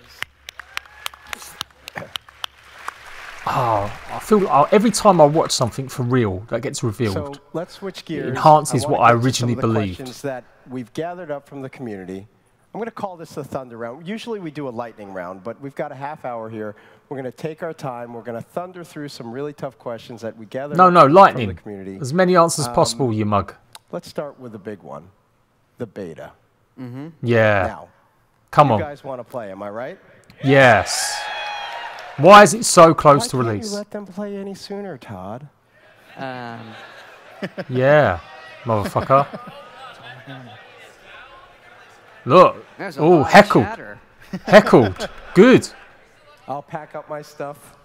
I feel every time I watch something for real that gets revealed,
So let's switch gears.
it enhances what I
wanna get to
originally
some of the
believed.
questions that we've gathered up from the community. I'm going to call this the Thunder Round. Usually we do a lightning round, but we've got a half hour here. We're going to take our time. We're going to thunder through some really tough questions that we gathered
No,
up from
lightning.
the community.
As many answers as possible, you mug.
Let's start with the big one, the beta.
Yeah.
Now,
Come
you
on.
guys want to play, am I right?
Yes. Why is it so close to
Why can't
release?
you let them play any sooner, Todd?
Yeah, motherfucker. Look.
There's a
Oh,
lot of
heckled.
chatter.
Heckled. Good.
I'll pack up my stuff.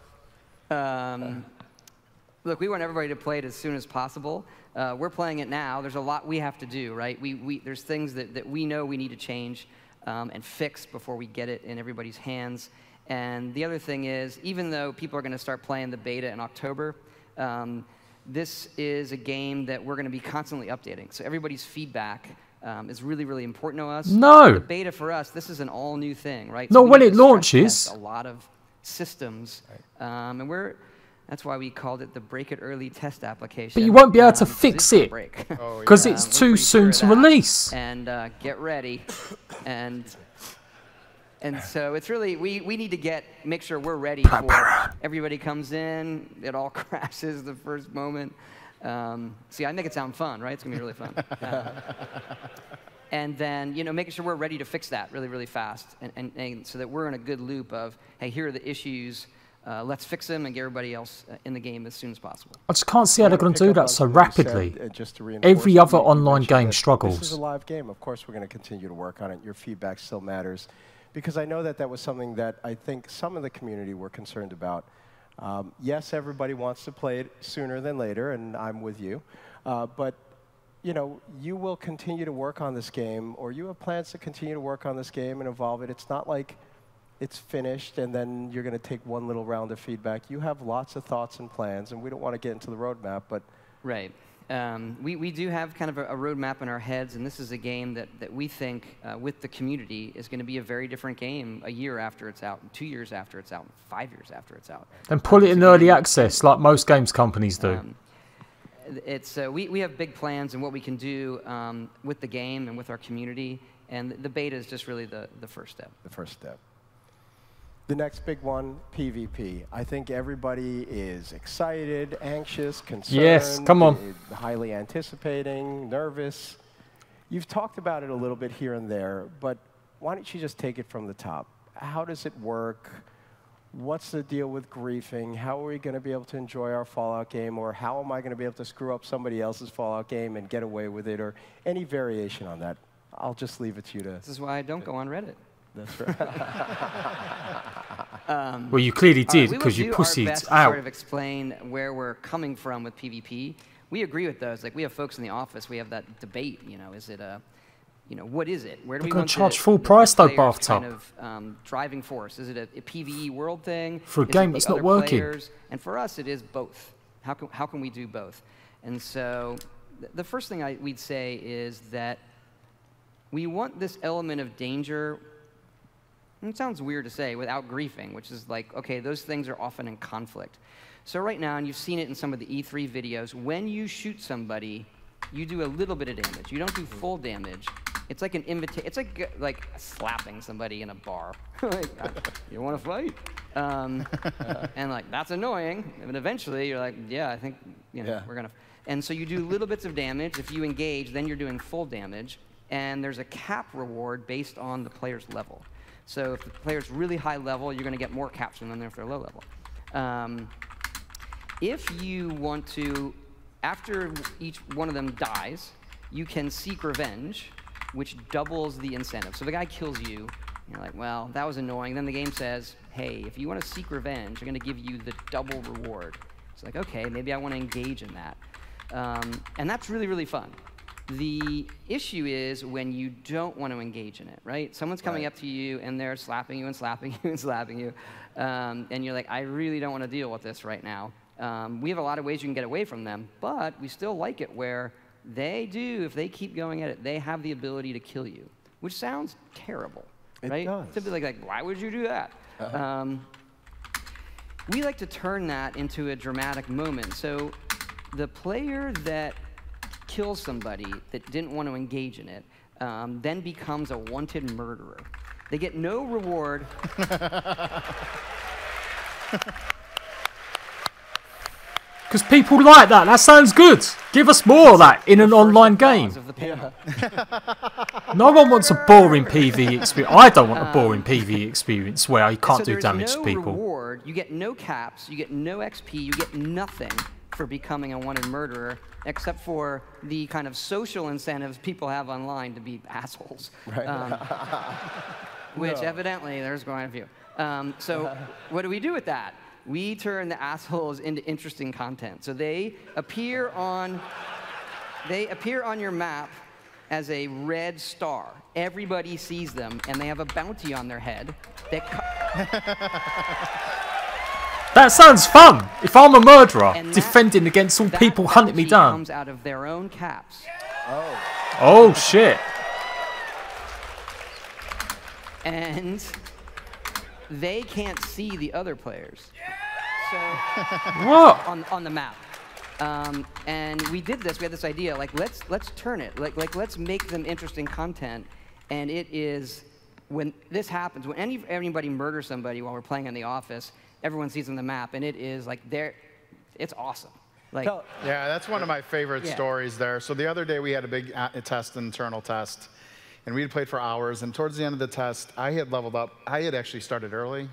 Look, we want everybody to play it as soon as possible. We're playing it now. There's a lot we have to do, right? There's things that we know we need to change and fix before we get it in everybody's hands. And the other thing is, even though people are going to start playing the beta in October, this is a game that we're going to be constantly updating. So everybody's feedback is really, really important to us.
No.
The beta for us, this is an all new thing, right?
No,
we
when
need
it
to stress
launches.
test a lot of systems, and that's why we called it the Break It Early test application.
But you won't be able to
because
fix
it's gonna
it.
break.
Because it's
We're
too
pretty
soon
sure
to
of that.
release.
And get ready. And so it's really, we need to make sure we're ready for everybody comes in, it all crashes the first moment. See, I make it sound fun, right? It's going to be really fun. And then, making sure we're ready to fix that really, really fast. And so that we're in a good loop of, hey, here are the issues. Let's fix them and get everybody else in the game as soon as possible.
I just can't see how they're going to do that so rapidly.
Just to reinforce
Every
what
other
you
online
mentioned,
game
that
struggles.
This is a live game. Of course, we're going to continue to work on it. Your feedback still matters. Because I know that was something that I think some of the community were concerned about. Yes, everybody wants to play it sooner than later, and I'm with you. But you will continue to work on this game, or you have plans to continue to work on this game and evolve it. It's not like it's finished and then you're going to take one little round of feedback. You have lots of thoughts and plans, and we don't want to get into the roadmap, but...
Right. We do have kind of a roadmap in our heads, and this is a game that we think, with the community, is going to be a very different game a year after it's out, 2 years after it's out, 5 years after it's out.
And put it in early access, like most games companies do.
We have big plans and what we can do with the game and with our community, and the beta is just really the first step.
The first step. The next big one, PvP. I think everybody is excited, anxious, concerned.
Yes, come on.
Highly anticipating, nervous. You've talked about it a little bit here and there, but why don't you just take it from the top? How does it work? What's the deal with griefing? How are we going to be able to enjoy our Fallout game? Or how am I going to be able to screw up somebody else's Fallout game and get away with it? Or any variation on that? I'll just leave it to you to...
This is why I don't go on Reddit.
That's right.
Well, you clearly did, because
we
you
will do our
pussied
best to
out.
sort of explain where we're coming from with PvP. We agree with those. Like, we have folks in the office, we have that debate, is it a... what is it? Where do
They're
we
gonna
want
charge
the
full price though,
players
Bathtub.
kind of driving force? Is it a PvE world thing?
For a
Is it
game
the
that's not
other
working.
players? And for us, it is both. How can we do both? And so the first thing we'd say is that we want this element of danger. It sounds weird to say, without griefing, which is like, okay, those things are often in conflict. So right now, and you've seen it in some of the E3 videos, when you shoot somebody, you do a little bit of damage. You don't do full damage. It's like an invitation. It's like slapping somebody in a bar. Like, you want to fight? And like, that's annoying. And eventually, you're like, yeah, I think we're gonna. And so you do little bits of damage. If you engage, then you're doing full damage. And there's a cap reward based on the player's level. So if the player's really high level, you're going to get more caps from them than if they're low level. If you want to, after each one of them dies, you can seek revenge, which doubles the incentive. So the guy kills you, you're like, well, that was annoying. Then the game says, hey, if you want to seek revenge, I'm going to give you the double reward. It's like, okay, maybe I want to engage in that. And that's really, really fun. The issue is when you don't want to engage in it, right? Someone's coming up to you, and they're slapping you and slapping you and slapping you. And you're like, I really don't want to deal with this right now. We have a lot of ways you can get away from them, but we still like it where they do, if they keep going at it, they have the ability to kill you, which sounds terrible, right?
It does.
To be like, why would you do that? we like to turn that into a dramatic moment. So the player that kills somebody that didn't want to engage in it then becomes a wanted murderer. They get no reward.
Because people like that. That sounds good. Give us more of that in an online game. No one wants a boring PvE experience. I don't want a boring PvE experience where you can't do damage to people.
Reward. You get no caps. You get no XP. You get nothing for becoming a wanted murderer, except for the kind of social incentives people have online to be assholes. Right. Which evidently there's quite a few. So what do we do with that? We turn the assholes into interesting content. So they appear on your map as a red star. Everybody sees them, and they have a bounty on their head.
That sounds fun. If I'm a murderer, defending against all people hunting me down.
Comes out of their own caps.
Oh shit.
And they can't see the other players. So
what?
On the map. And we did this. We had this idea. Like let's turn it. Like let's make them interesting content. And it is when this happens, when anybody murders somebody while we're playing in the office, everyone sees on the map, and it is like it's awesome. Like
yeah, that's one of my favorite stories there. So the other day we had a big internal test. And we had played for hours, and towards the end of the test, I had leveled up. I had actually started early,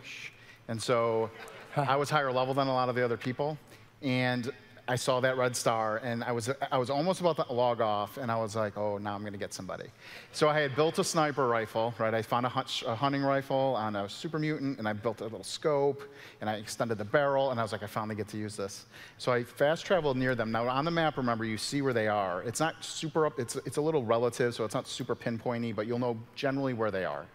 and so I was higher level than a lot of the other people. And I saw that red star, and I was almost about to log off, and I was like, oh, now I'm going to get somebody. So I had built a sniper rifle, right? I found a hunting rifle on a super mutant, and I built a little scope, and I extended the barrel, and I was like, I finally get to use this. So I fast traveled near them. Now on the map, remember, you see where they are. It's not super up. It's a little relative, so it's not super pinpointy, but you'll know generally where they are.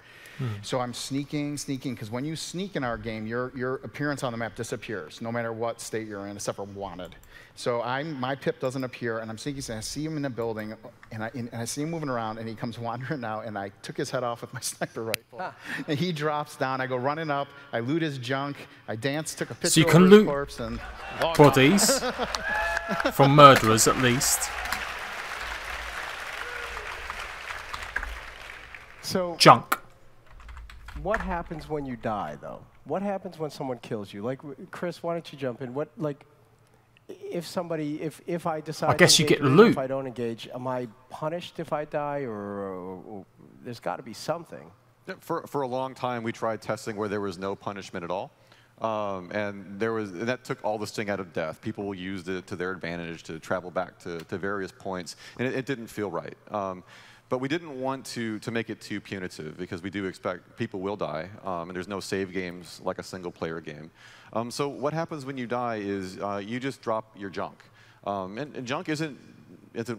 So I'm sneaking, because when you sneak in our game, your appearance on the map disappears, no matter what state you're in, except for wanted. So my pip doesn't appear, and I'm sneaking, and I see him in the building, and I see him moving around, and he comes wandering out, and I took his head off with my sniper rifle. And he drops down, I go running up, I loot his junk, I dance, took a picture of his corpse, and
bodies from murderers at least.
So
junk.
What happens when you die, though? What happens when someone kills you? Like, Chris, why don't you jump in? What, like, if I decide
I guess
to
you get
engage,
loot.
If I don't engage, am I punished if I die, or there's got to be something?
Yeah, for a long time, we tried testing where there was no punishment at all. And that took all the sting out of death. People used it to their advantage to travel back to various points, and it didn't feel right. But we didn't want to make it too punitive, because we do expect people will die, and there's no save games like a single-player game. So what happens when you die is you just drop your junk. And junk isn't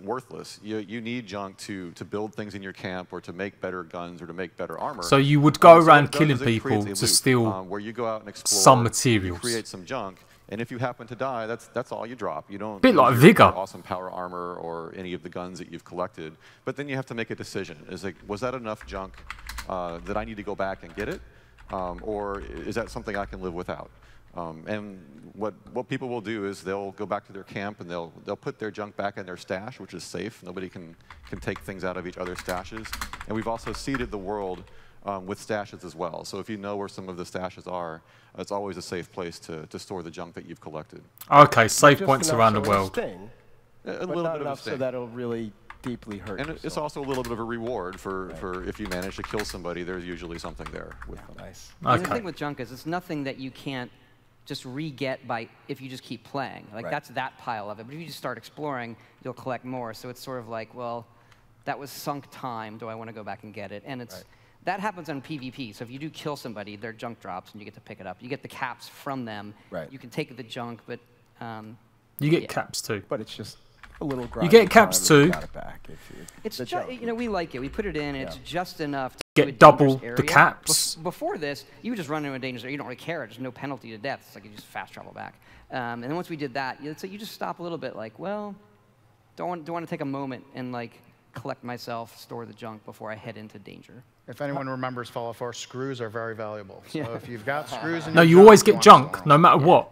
worthless. You need junk to build things in your camp, or to make better guns, or to make better armor.
So you would go around killing people to steal
where you go out and explore,
some materials.
Create some junk. And if you happen to die, that's all you drop. You don't
bit like
use
Vigor.
Awesome power armor or any of the guns that you've collected. But then you have to make a decision. Is like, was that enough junk that I need to go back and get it, or is that something I can live without? And what people will do is they'll go back to their camp, and they'll put their junk back in their stash, which is safe. Nobody can take things out of each other's stashes. And we've also seeded the world with stashes as well. So if you know where some of the stashes are, it's always a safe place to store the junk that you've collected.
Okay, save points around the world.
A little bit of a sting.
So that'll really deeply hurt.
And it's also a little bit of a reward for if you manage to kill somebody, there's usually something there with them.
Nice.
Okay. The thing with junk is it's nothing that you can't just re-get if you just keep playing. Like that's that pile of it. But if you just start exploring, you'll collect more. So it's sort of like, well, that was sunk time. Do I want to go back and get it? And it's that happens on PvP. So if you do kill somebody, their junk drops, and you get to pick it up. You get the caps from them.
Right.
You can take the junk, but
you get caps too.
But it's just a little.
You get caps too.
Got it back
it's just, we like it. We put it in. And it's just enough to
get double the caps.
Before this, you would just run into a dangerous area. You don't really care. There's no penalty to death. It's like you just fast travel back. And then once we did that, you just stop a little bit. Like, well, don't want to take a moment and like collect myself, store the junk before I head into danger.
If anyone remembers Fallout 4, screws are very valuable. So if you've got screws in
No,
your
you
junk,
always get
want
junk,
to
no matter what.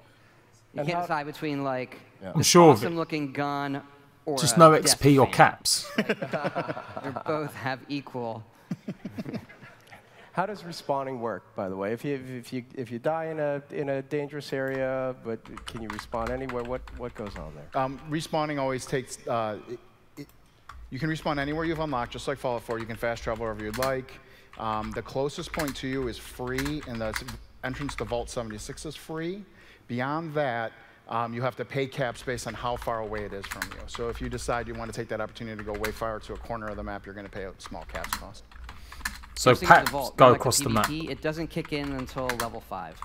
You can't decide between like
I'm sure of it.
awesome-looking gun or
Just
a
no
death
XP or
fan.
caps.
They both have equal.
How does respawning work, by the way? If you die in a dangerous area, but can you respawn anywhere? What goes on there?
Respawning always takes. You can respawn anywhere you've unlocked, just like Fallout 4. You can fast travel wherever you'd like. The closest point to you is free, and the entrance to Vault 76 is free. Beyond that, you have to pay caps based on how far away it is from you. So if you decide you want to take that opportunity to go way far to a corner of the map, you're going to pay a small caps cost.
So Pat, go across the map.
It doesn't kick in until level 5.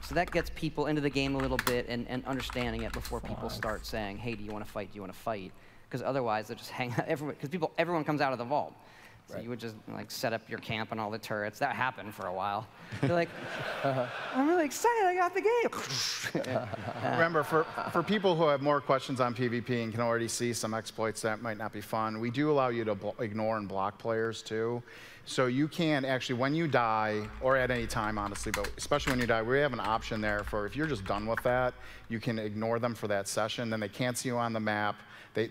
So that gets people into the game a little bit and understanding it before people start saying, hey, do you want to fight? Do you want to fight? Because otherwise they'll just hang out. Everyone comes out of the vault. So you would just like set up your camp and all the turrets. That happened for a while. You're like, I'm really excited. I got the game.
Remember, for people who have more questions on PvP and can already see some exploits that might not be fun, we do allow you to ignore and block players too. So you can actually, when you die, or at any time, honestly, but especially when you die, we have an option there for if you're just done with that, you can ignore them for that session. Then they can't see you on the map. They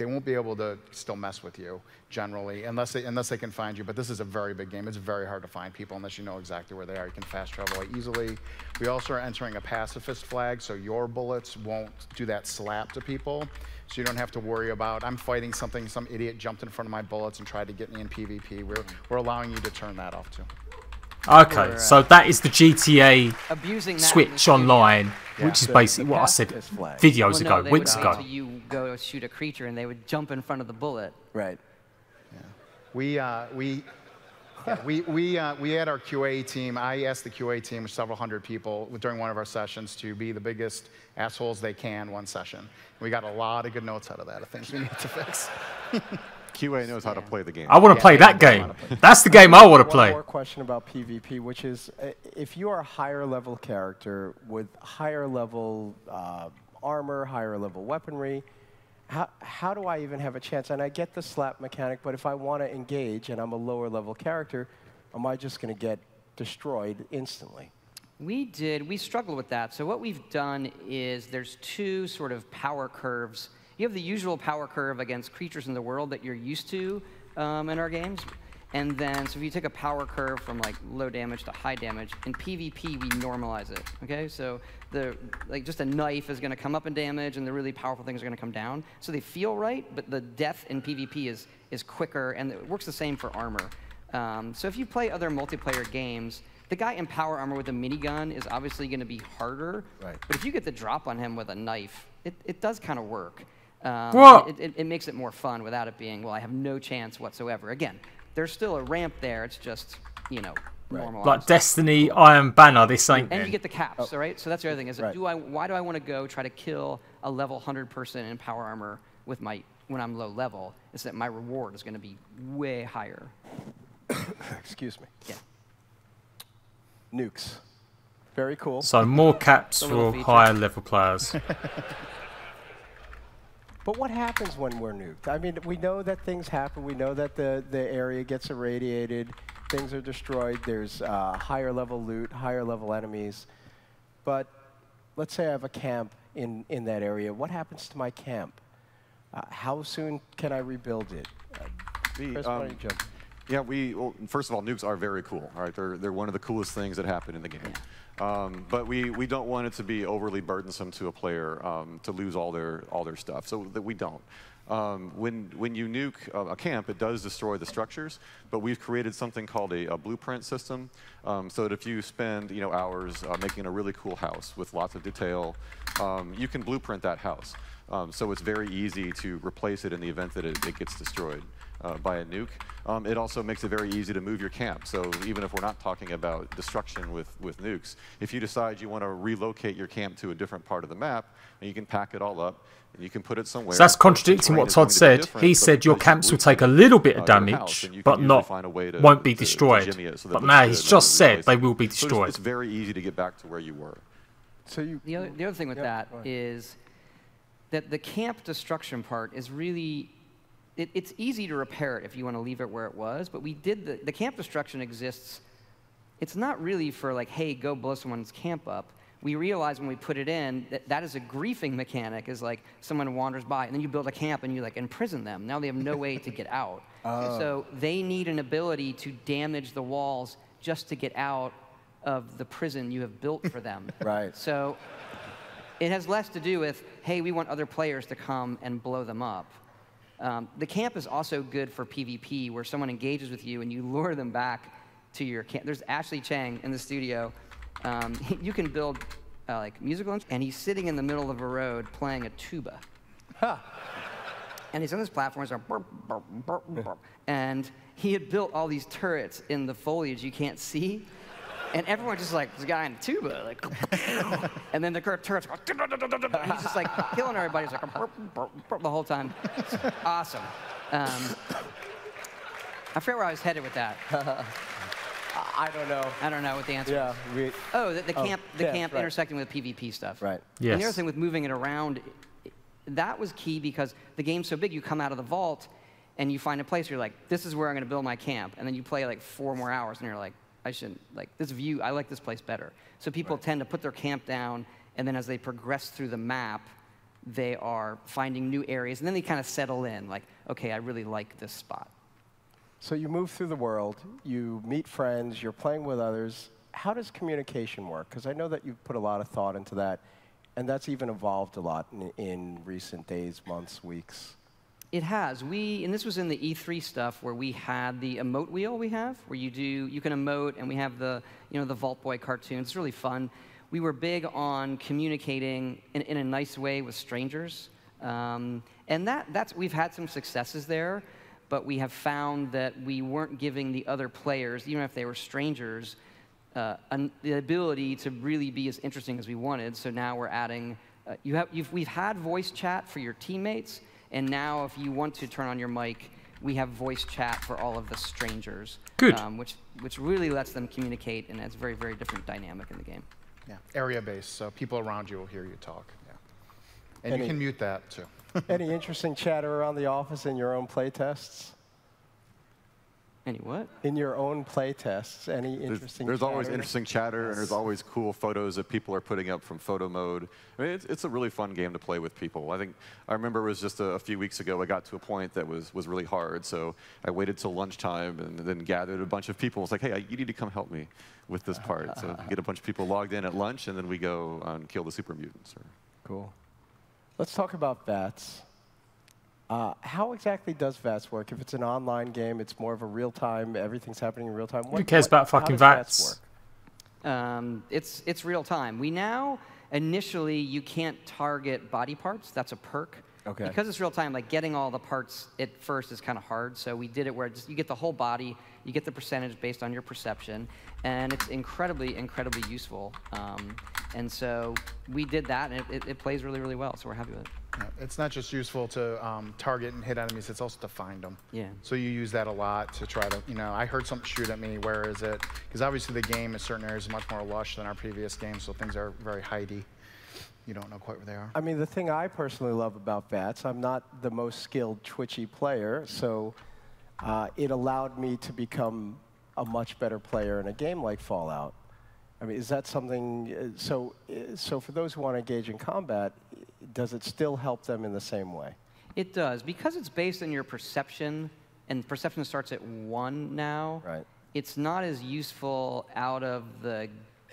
won't be able to still mess with you generally unless they can find you. But this is a very big game. It's very hard to find people unless you know exactly where they are. You can fast travel easily. We also are entering a pacifist flag, so your bullets won't do that slap to people. So you don't have to worry about, I'm fighting something, some idiot jumped in front of my bullets and tried to get me in PvP. We're allowing you to turn that off too.
Okay, so that is the GTA
abusing
Switch Online, which is basically what I said videos ago, weeks ago.
So you go shoot a creature and they would jump in front of the bullet.
Right.
Yeah. We had our QA team. I asked the QA team, several hundred people, during one of our sessions to be the biggest assholes they can one session. We got a lot of good notes out of that of things we need to fix.
QA knows how to play the game.
I want to play that game. That's the game I want to play.
One more question about PvP, which is, if you are a higher level character with higher level armor, higher level weaponry, how do I even have a chance? And I get the slap mechanic, but if I want to engage and I'm a lower level character, am I just going to get destroyed instantly?
We struggled with that. So what we've done is there's two sort of power curves. You have the usual power curve against creatures in the world that you're used to in our games. And then, so if you take a power curve from like low damage to high damage, in PvP we normalize it, okay? So just a knife is gonna come up in damage and the really powerful things are gonna come down. So they feel right, but the death in PvP is quicker, and it works the same for armor. So if you play other multiplayer games, the guy in power armor with a minigun is obviously gonna be harder, but if you get the drop on him with a knife, it does kind of work. It makes it more fun without it being, well, I have no chance whatsoever. Again, there's still a ramp there. It's just, normalized.
Like Destiny, Iron Banner, this ain't
And you get the caps, all right? So that's the other thing, is why do I want to go try to kill a level 100 person in power armor with when I'm low level? Is that my reward is going to be way higher.
Excuse me.
Yeah.
Nukes. Very cool.
So more caps for higher level players.
But what happens when we're nuked? I mean, we know that things happen. We know that the area gets irradiated. Things are destroyed. There's higher level loot, higher level enemies. But let's say I have a camp in that area. What happens to my camp? How soon can I rebuild it? Chris, why don't you jump?
Yeah, well, first of all, nukes are very cool. All right, they're one of the coolest things that happen in the game. But we don't want it to be overly burdensome to a player to lose all their stuff, so that we don't. When you nuke a camp, it does destroy the structures, but we've created something called a blueprint system, so that if you spend hours making a really cool house with lots of detail, you can blueprint that house. So it's very easy to replace it in the event that it gets destroyed by a nuke. It also makes it very easy to move your camp. So even if we're not talking about destruction with nukes, if you decide you want to relocate your camp to a different part of the map, and you can pack it all up, and you can put it somewhere.
So that's contradicting what Todd said. He said your camps will take a little bit of damage, but won't be destroyed. But now he's just said they will be destroyed.
It's very easy to get back to where you were.
So
the other thing with that is that the camp destruction part is really, it's easy to repair it if you want to leave it where it was, but we did the camp destruction exists. It's not really for like, hey, go blow someone's camp up. We realized when we put it in that that is a griefing mechanic, is like someone wanders by and then you build a camp and you like imprison them. Now they have no way to get out. So they need an ability to damage the walls just to get out of the prison you have built for them.
Right.
So it has less to do with, hey, we want other players to come and blow them up. The camp is also good for PvP, where someone engages with you and you lure them back to your camp. There's Ashley Chang in the studio. You can build like musical instruments, and he's sitting in the middle of a road playing a tuba.
Huh.
And he's on this platform, he's like, burp, burp, burp, burp. And he had built all these turrets in the foliage you can't see. And everyone's just like, this guy in a tuba, like, and then the turrets go, and he's just like killing everybody. He's like, burp, burp, burp, the whole time. It's awesome. I forget where I was headed with that.
I don't know.
I don't know what the answer
Yeah.
is. The camp
right.
intersecting with PvP stuff.
Right.
Yes.
And the other thing with moving it around, that was key because the game's so big, you come out of the vault and you find a place where you're like, this is where I'm going to build my camp. And then you play like 4 more hours and you're like, I shouldn't, like this view, I like this place better. So people tend to put their camp down, and then as they progress through the map, they are finding new areas, and then they kind of settle in, like, okay, I really like this spot.
So you move through the world, you meet friends, you're playing with others. How does communication work? Because I know that you've put a lot of thought into that, and that's even evolved a lot in recent days, months, weeks.
It has. And this was in the E3 stuff where we had the emote wheel we have, where you can emote, and we have the Vault Boy cartoons. It's really fun. We were big on communicating in a nice way with strangers, and we've had some successes there, but we have found that we weren't giving the other players, even if they were strangers, the ability to really be as interesting as we wanted. So now we're adding. We've had voice chat for your teammates. And now, if you want to turn on your mic, we have voice chat for all of the strangers.
Good.
Which really lets them communicate, and it's a very, very different dynamic in the game.
Yeah, area-based, so people around you will hear you talk. Yeah. And you can mute that, too.
Any interesting chatter around the office in your own play tests?
Any what?
In your own play tests, any interesting
There's always
chatter?
interesting chatter, and there's always cool photos that people are putting up from photo mode. I mean, it's a really fun game to play with people. I remember it was just a few weeks ago, I got to a point that was really hard, so I waited till lunchtime and then gathered a bunch of people. It's like, hey, you need to come help me with this part. So get a bunch of people logged in at lunch, and then we go and kill the super mutants.
Cool. Let's talk about VATS. How exactly does VATS work? If it's an online game, it's more of a real-time, everything's happening in real time.
Who cares about fucking VATS?
It's real time. We now, initially, you can't target body parts. That's a perk.
Okay.
Because it's real time, like getting all the parts at first is kind of hard. So we did it where you get the whole body, you get the percentage based on your perception, and it's incredibly, incredibly useful. And so we did that, and it plays really, really well. So we're happy with it.
Yeah, it's not just useful to target and hit enemies, it's also to find them.
Yeah.
So you use that a lot to try to, I heard something shoot at me, where is it? Because obviously the game in certain areas is much more lush than our previous games, so things are very hidey. You don't know quite where they are.
I mean, the thing I personally love about VATS, I'm not the most skilled Twitchy player, so it allowed me to become a much better player in a game like Fallout. I mean, is that something, so for those who want to engage in combat, does it still help them in the same way?
It does. Because it's based on your perception, and perception starts at 1 now,
right.
It's not as useful out of the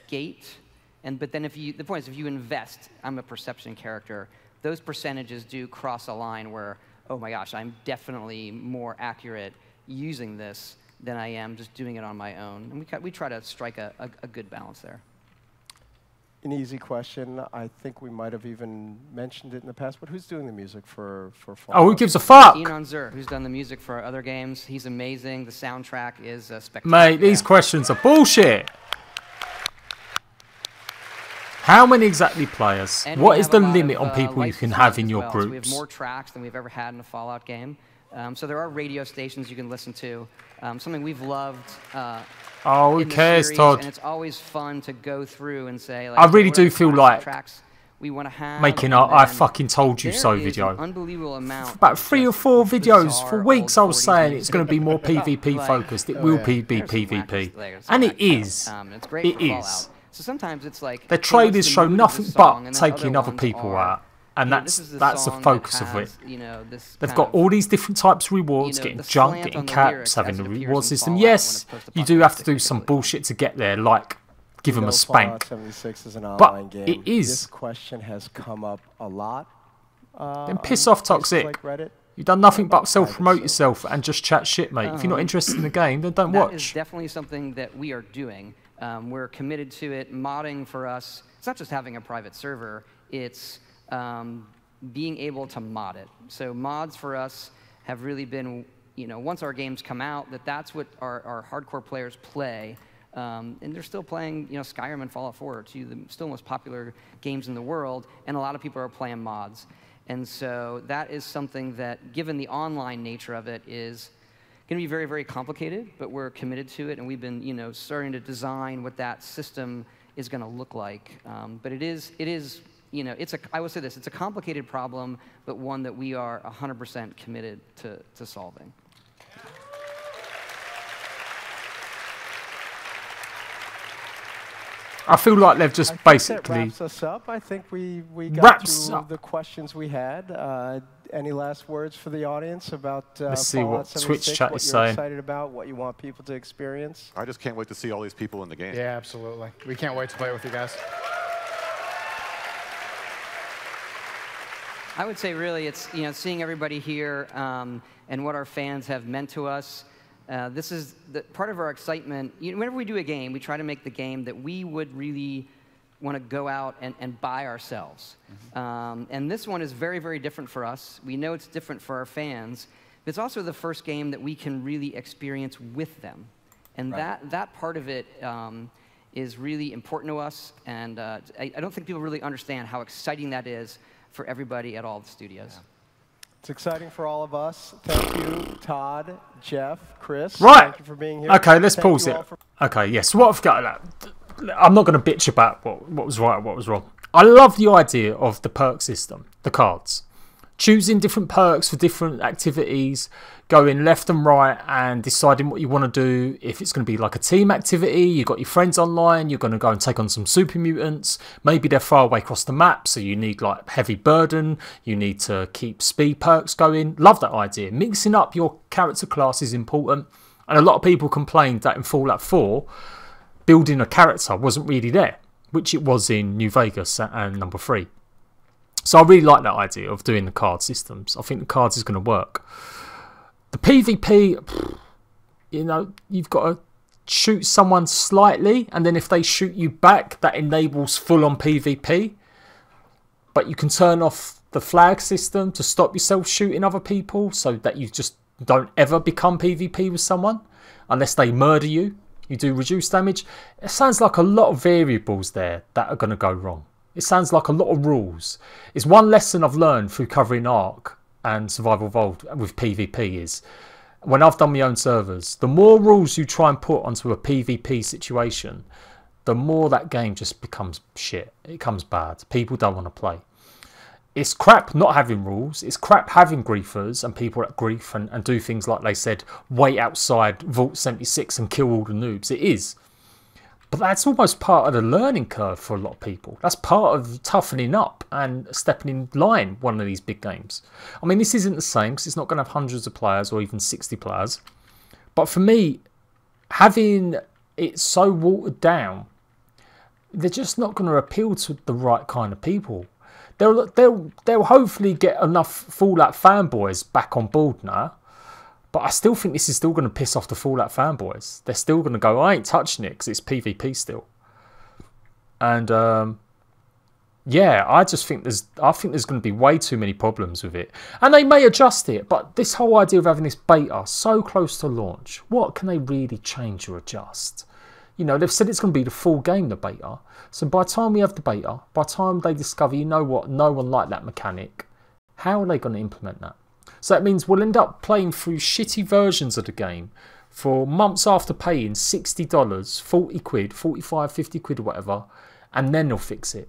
gate. But then the point is, if you invest, I'm a perception character, those percentages do cross a line where, oh my gosh, I'm definitely more accurate using this than I am just doing it on my own. And we try to strike a good balance there.
An easy question. I think we might have even mentioned it in the past, but who's doing the music for Fallout?
Oh, who gives a fuck?
Enon Zur, who's done the music for other games. He's amazing. The soundtrack is spectacular.
Mate, these questions are bullshit. How many exactly players?
And
what is the
lot
limit
of,
on people you can
licenses
have in
as
your
well.
groups?
So we have more tracks than we've ever had in a Fallout game. So there are radio stations you can listen to. Something we've loved.
Oh, who
in the
cares,
series,
Todd?
And it's always fun to go through and say, like,
I really
what
do
are the
feel
classic
like
tracks We want to have
making a I fucking told you so video.
An unbelievable amount.
About 3 or 4 videos for weeks I was saying it's going to be more PvP focused. It will be PvP. And it is.
It's great
it
for
is.
Fallout. So sometimes it's like
the trailers show nothing but taking other people out. And that's the focus of it. They've got all these different types of rewards, getting junk, getting caps, having the reward system. Yes, you do have to do some bullshit to get there, like give them a spank.
Fallout 76 is an
But
online game.
it is.
This question has come up a lot.
Then piss off, Toxic.
Like Reddit.
You've done nothing but self-promote yourself and just chat shit, mate. If you're not interested in the game, then don't watch.
That is definitely something that we are doing. We're committed to it. Modding for us, it's not just having a private server. It's being able to mod it. So mods for us have really been, once our games come out, that's what our hardcore players play. And they're still playing, Skyrim and Fallout 4 are two of the still most popular games in the world, and a lot of people are playing mods. And so that is something that, given the online nature of it, is going to be very, very complicated, but we're committed to it, and we've been, starting to design what that system is going to look like. But it is, I will say this, it's a complicated problem, but one that we are 100% committed to solving.
I feel like they've just basically...
That wraps us up. I think we got through the questions we had. Any last words for the audience about
Let's see
Fallout
what
76,
Twitch chat
what
is
you're
saying.
excited about, what you want people to experience?
I just can't wait to see all these people in the game.
Yeah, absolutely. We can't wait to play with you guys.
I would say really it's seeing everybody here and what our fans have meant to us. This is part of our excitement. Whenever we do a game, we try to make the game that we would really want to go out and buy ourselves. And this one is very, very different for us. We know it's different for our fans. But it's also the first game that we can really experience with them. And that part of it is really important to us. And I don't think people really understand how exciting that is for everybody at all the studios. Yeah.
It's exciting for all of us. Thank you, Todd, Jeff, Chris.
Right.
Thank you for being here.
Okay, let's pause it. Okay, yes. What I've got, I'm not going to bitch about what was right and what was wrong. I love the idea of the perk system, the cards. Choosing different perks for different activities, going left and right and deciding what you want to do. If it's going to be like a team activity, you've got your friends online, you're going to go and take on some super mutants. Maybe they're far away across the map, so you need like heavy burden. You need to keep speed perks going. Love that idea. Mixing up your character class is important. And a lot of people complained that in Fallout 4, building a character wasn't really there, which it was in New Vegas and number 3. So I really like that idea of doing the card systems. I think the cards is going to work. The PvP, you've got to shoot someone slightly, and then if they shoot you back, that enables full-on PvP. But you can turn off the flag system to stop yourself shooting other people, so that you just don't ever become PvP with someone, unless they murder you. You do reduced damage. It sounds like a lot of variables there that are going to go wrong. It sounds like a lot of rules. It's one lesson I've learned through covering Ark and Survival Evolved with PvP is, when I've done my own servers, the more rules you try and put onto a PvP situation, the more that game just becomes shit. It becomes bad. People don't want to play. It's crap not having rules. It's crap having griefers and people that grief and do things like they said, wait outside Vault 76 and kill all the noobs. It is. But that's almost part of the learning curve for a lot of people. That's part of toughening up and stepping in line one of these big games. I mean, this isn't the same because it's not going to have hundreds of players or even 60 players. But for me, having it so watered down, they're just not going to appeal to the right kind of people. They'll hopefully get enough Fallout fanboys back on board now. But I still think this is still going to piss off the Fallout fanboys. They're still going to go, I ain't touching it because it's PvP still. And yeah, I think there's going to be way too many problems with it. And they may adjust it, but this whole idea of having this beta so close to launch, what can they really change or adjust? They've said it's going to be the full game, the beta. So by the time we have the beta, by the time they discover, you know what, no one liked that mechanic, how are they going to implement that? So that means we'll end up playing through shitty versions of the game for months after paying $60, 40 quid, 45, 50 quid or whatever, and then they'll fix it.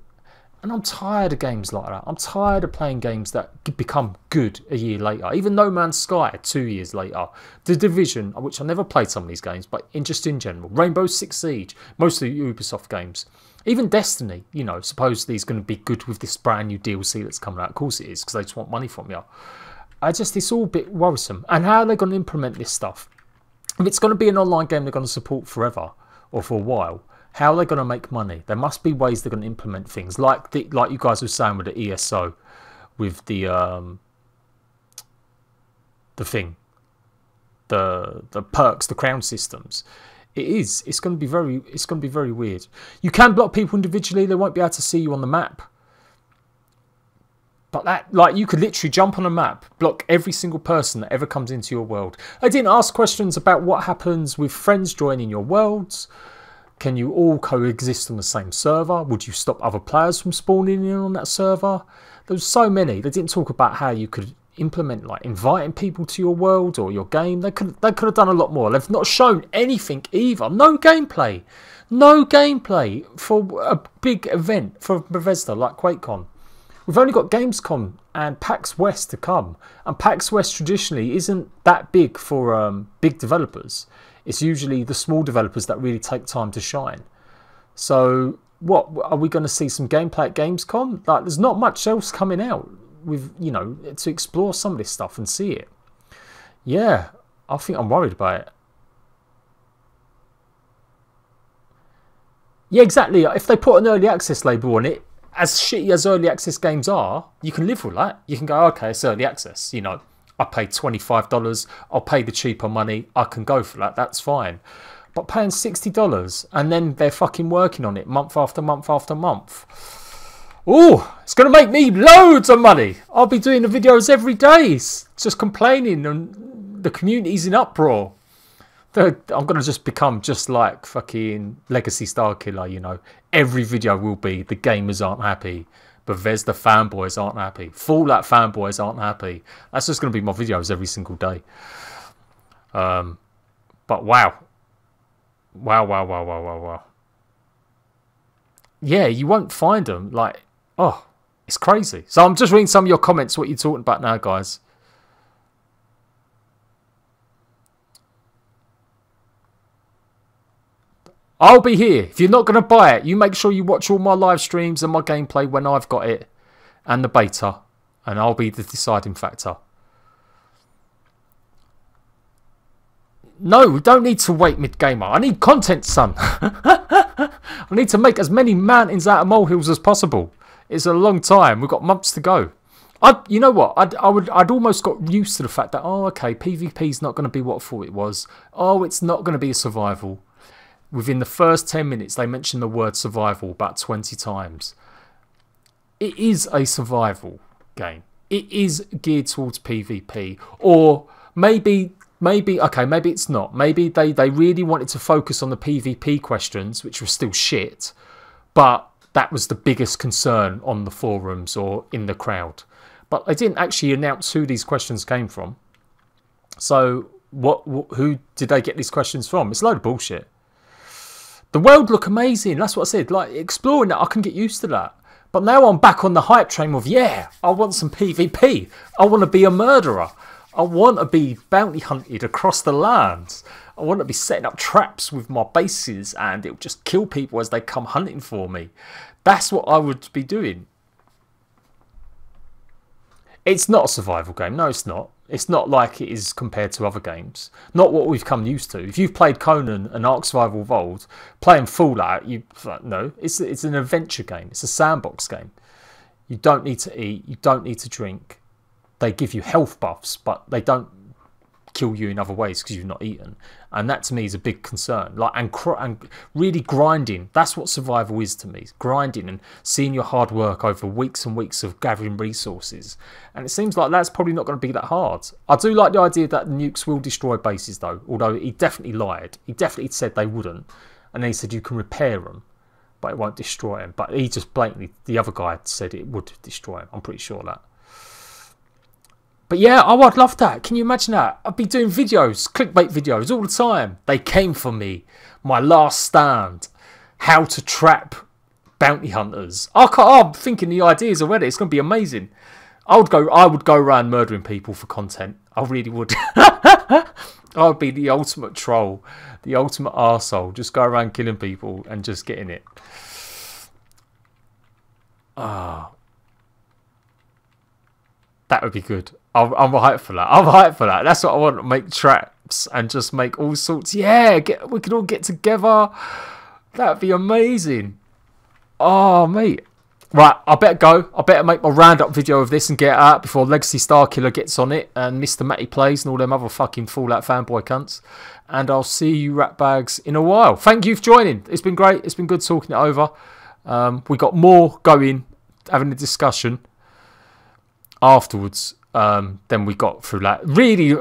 And I'm tired of games like that. I'm tired of playing games that become good a year later. Even No Man's Sky 2 years later. The Division, which I never played some of these games, but just in general. Rainbow Six Siege, most of the Ubisoft games. Even Destiny, you know, supposedly is going to be good with this brand new DLC that's coming out. Of course it is, because they just want money from you. It's all a bit worrisome. And how are they going to implement this stuff? If it's going to be an online game they're going to support forever, or for a while, how are they going to make money? There must be ways they're going to implement things, like you guys were saying with the ESO, with the perks, the crown systems. It's going to be very weird. You can block people individually. They won't be able to see you on the map. But that, like, you could literally jump on a map, block every single person that ever comes into your world. I didn't ask questions about what happens with friends joining your worlds. Can you all coexist on the same server? Would you stop other players from spawning in on that server? There's so many. They didn't talk about how you could implement, like, inviting people to your world or your game. They could have done a lot more. They've not shown anything either. No gameplay. No gameplay for a big event for Bethesda like QuakeCon. We've only got Gamescom and PAX West to come. And PAX West traditionally isn't that big for big developers. It's usually the small developers that really take time to shine. So, what are we going to see? Some gameplay at Gamescom? Like, there's not much else coming out with, you know, to explore some of this stuff and see it. Yeah, I think I'm worried about it. Yeah, exactly. If they put an early access label on it, as shitty as early access games are, you can live with that. You can go, okay, it's early access, you know. I paid $25, I'll pay the cheaper money, I can go for that, that's fine. But paying $60 and then they're fucking working on it month after month after month. Ooh, it's going to make me loads of money. I'll be doing the videos every day, just complaining, and the community's in uproar. I'm going to just become just like fucking Legacy Starkiller, you know. Every video will be, the gamers aren't happy. Bethesda fanboys aren't happy. Fallout fanboys aren't happy. That's just going to be my videos every single day. But wow. Wow. Yeah, you won't find them. Like, oh, it's crazy. So I'm just reading some of your comments, what you're talking about now, guys. I'll be here. If you're not going to buy it, you make sure you watch all my live streams and my gameplay when I've got it. And the beta. And I'll be the deciding factor. No, we don't need to wait mid-gamer. I need content, son. I need to make as many mountains out of molehills as possible. It's a long time. We've got months to go. You know what? I'd almost got used to the fact that, oh, okay, PvP's not going to be what I thought it was. Oh, it's not going to be a survival. Within the first 10 minutes, they mentioned the word survival about 20 times. It is a survival game. It is geared towards PvP. Or maybe it's not. Maybe they really wanted to focus on the PvP questions, which were still shit. But that was the biggest concern on the forums or in the crowd. But they didn't actually announce who these questions came from. So who did they get these questions from? It's a load of bullshit. The world look amazing. That's what I said. Like, exploring that, I can get used to that. But now I'm back on the hype train of, yeah, I want some PvP. I want to be a murderer. I want to be bounty hunted across the lands. I want to be setting up traps with my bases and it'll just kill people as they come hunting for me. That's what I would be doing. It's not a survival game. No, it's not. It's not like it is compared to other games. Not what we've come used to. If you've played Conan and Ark Survival Evolved, playing Fallout, no, it's an adventure game. It's a sandbox game. You don't need to eat. You don't need to drink. They give you health buffs, but they don't kill you in other ways because you've not eaten. And that to me is a big concern. Like, and really grinding. That's what survival is to me. Grinding and seeing your hard work over weeks and weeks of gathering resources. And it seems like that's probably not going to be that hard. I do like the idea that the nukes will destroy bases though. Although he definitely lied. He definitely said they wouldn't. And then he said you can repair them, but it won't destroy them. But he just blatantly, the other guy said it would destroy them. I'm pretty sure of that. But yeah, I'd love that. Can you imagine that? I'd be doing videos, clickbait videos all the time. They came for me. My last stand. How to trap bounty hunters. I'm thinking the ideas already. It's going to be amazing. I would go around murdering people for content. I really would. I would be the ultimate troll, the ultimate arsehole. Just go around killing people and just getting it. That would be good. I'm hyped for that. I'm hyped for that. That's what I want. Make traps and just make all sorts. Yeah, we could all get together. That'd be amazing. Oh, mate. Right, I better go. I better make my roundup video of this and get it out before Legacy Starkiller gets on it and Mr. Matty Plays and all them other fucking Fallout fanboy cunts. And I'll see you ratbags in a while. Thank you for joining. It's been great. It's been good talking it over. We got more going, having a discussion afterwards than we got through that. Really,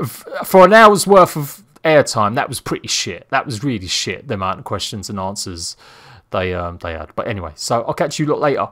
for an hour's worth of airtime, that was pretty shit. That was really shit, the amount of questions and answers they had. But anyway, so I'll catch you lot later.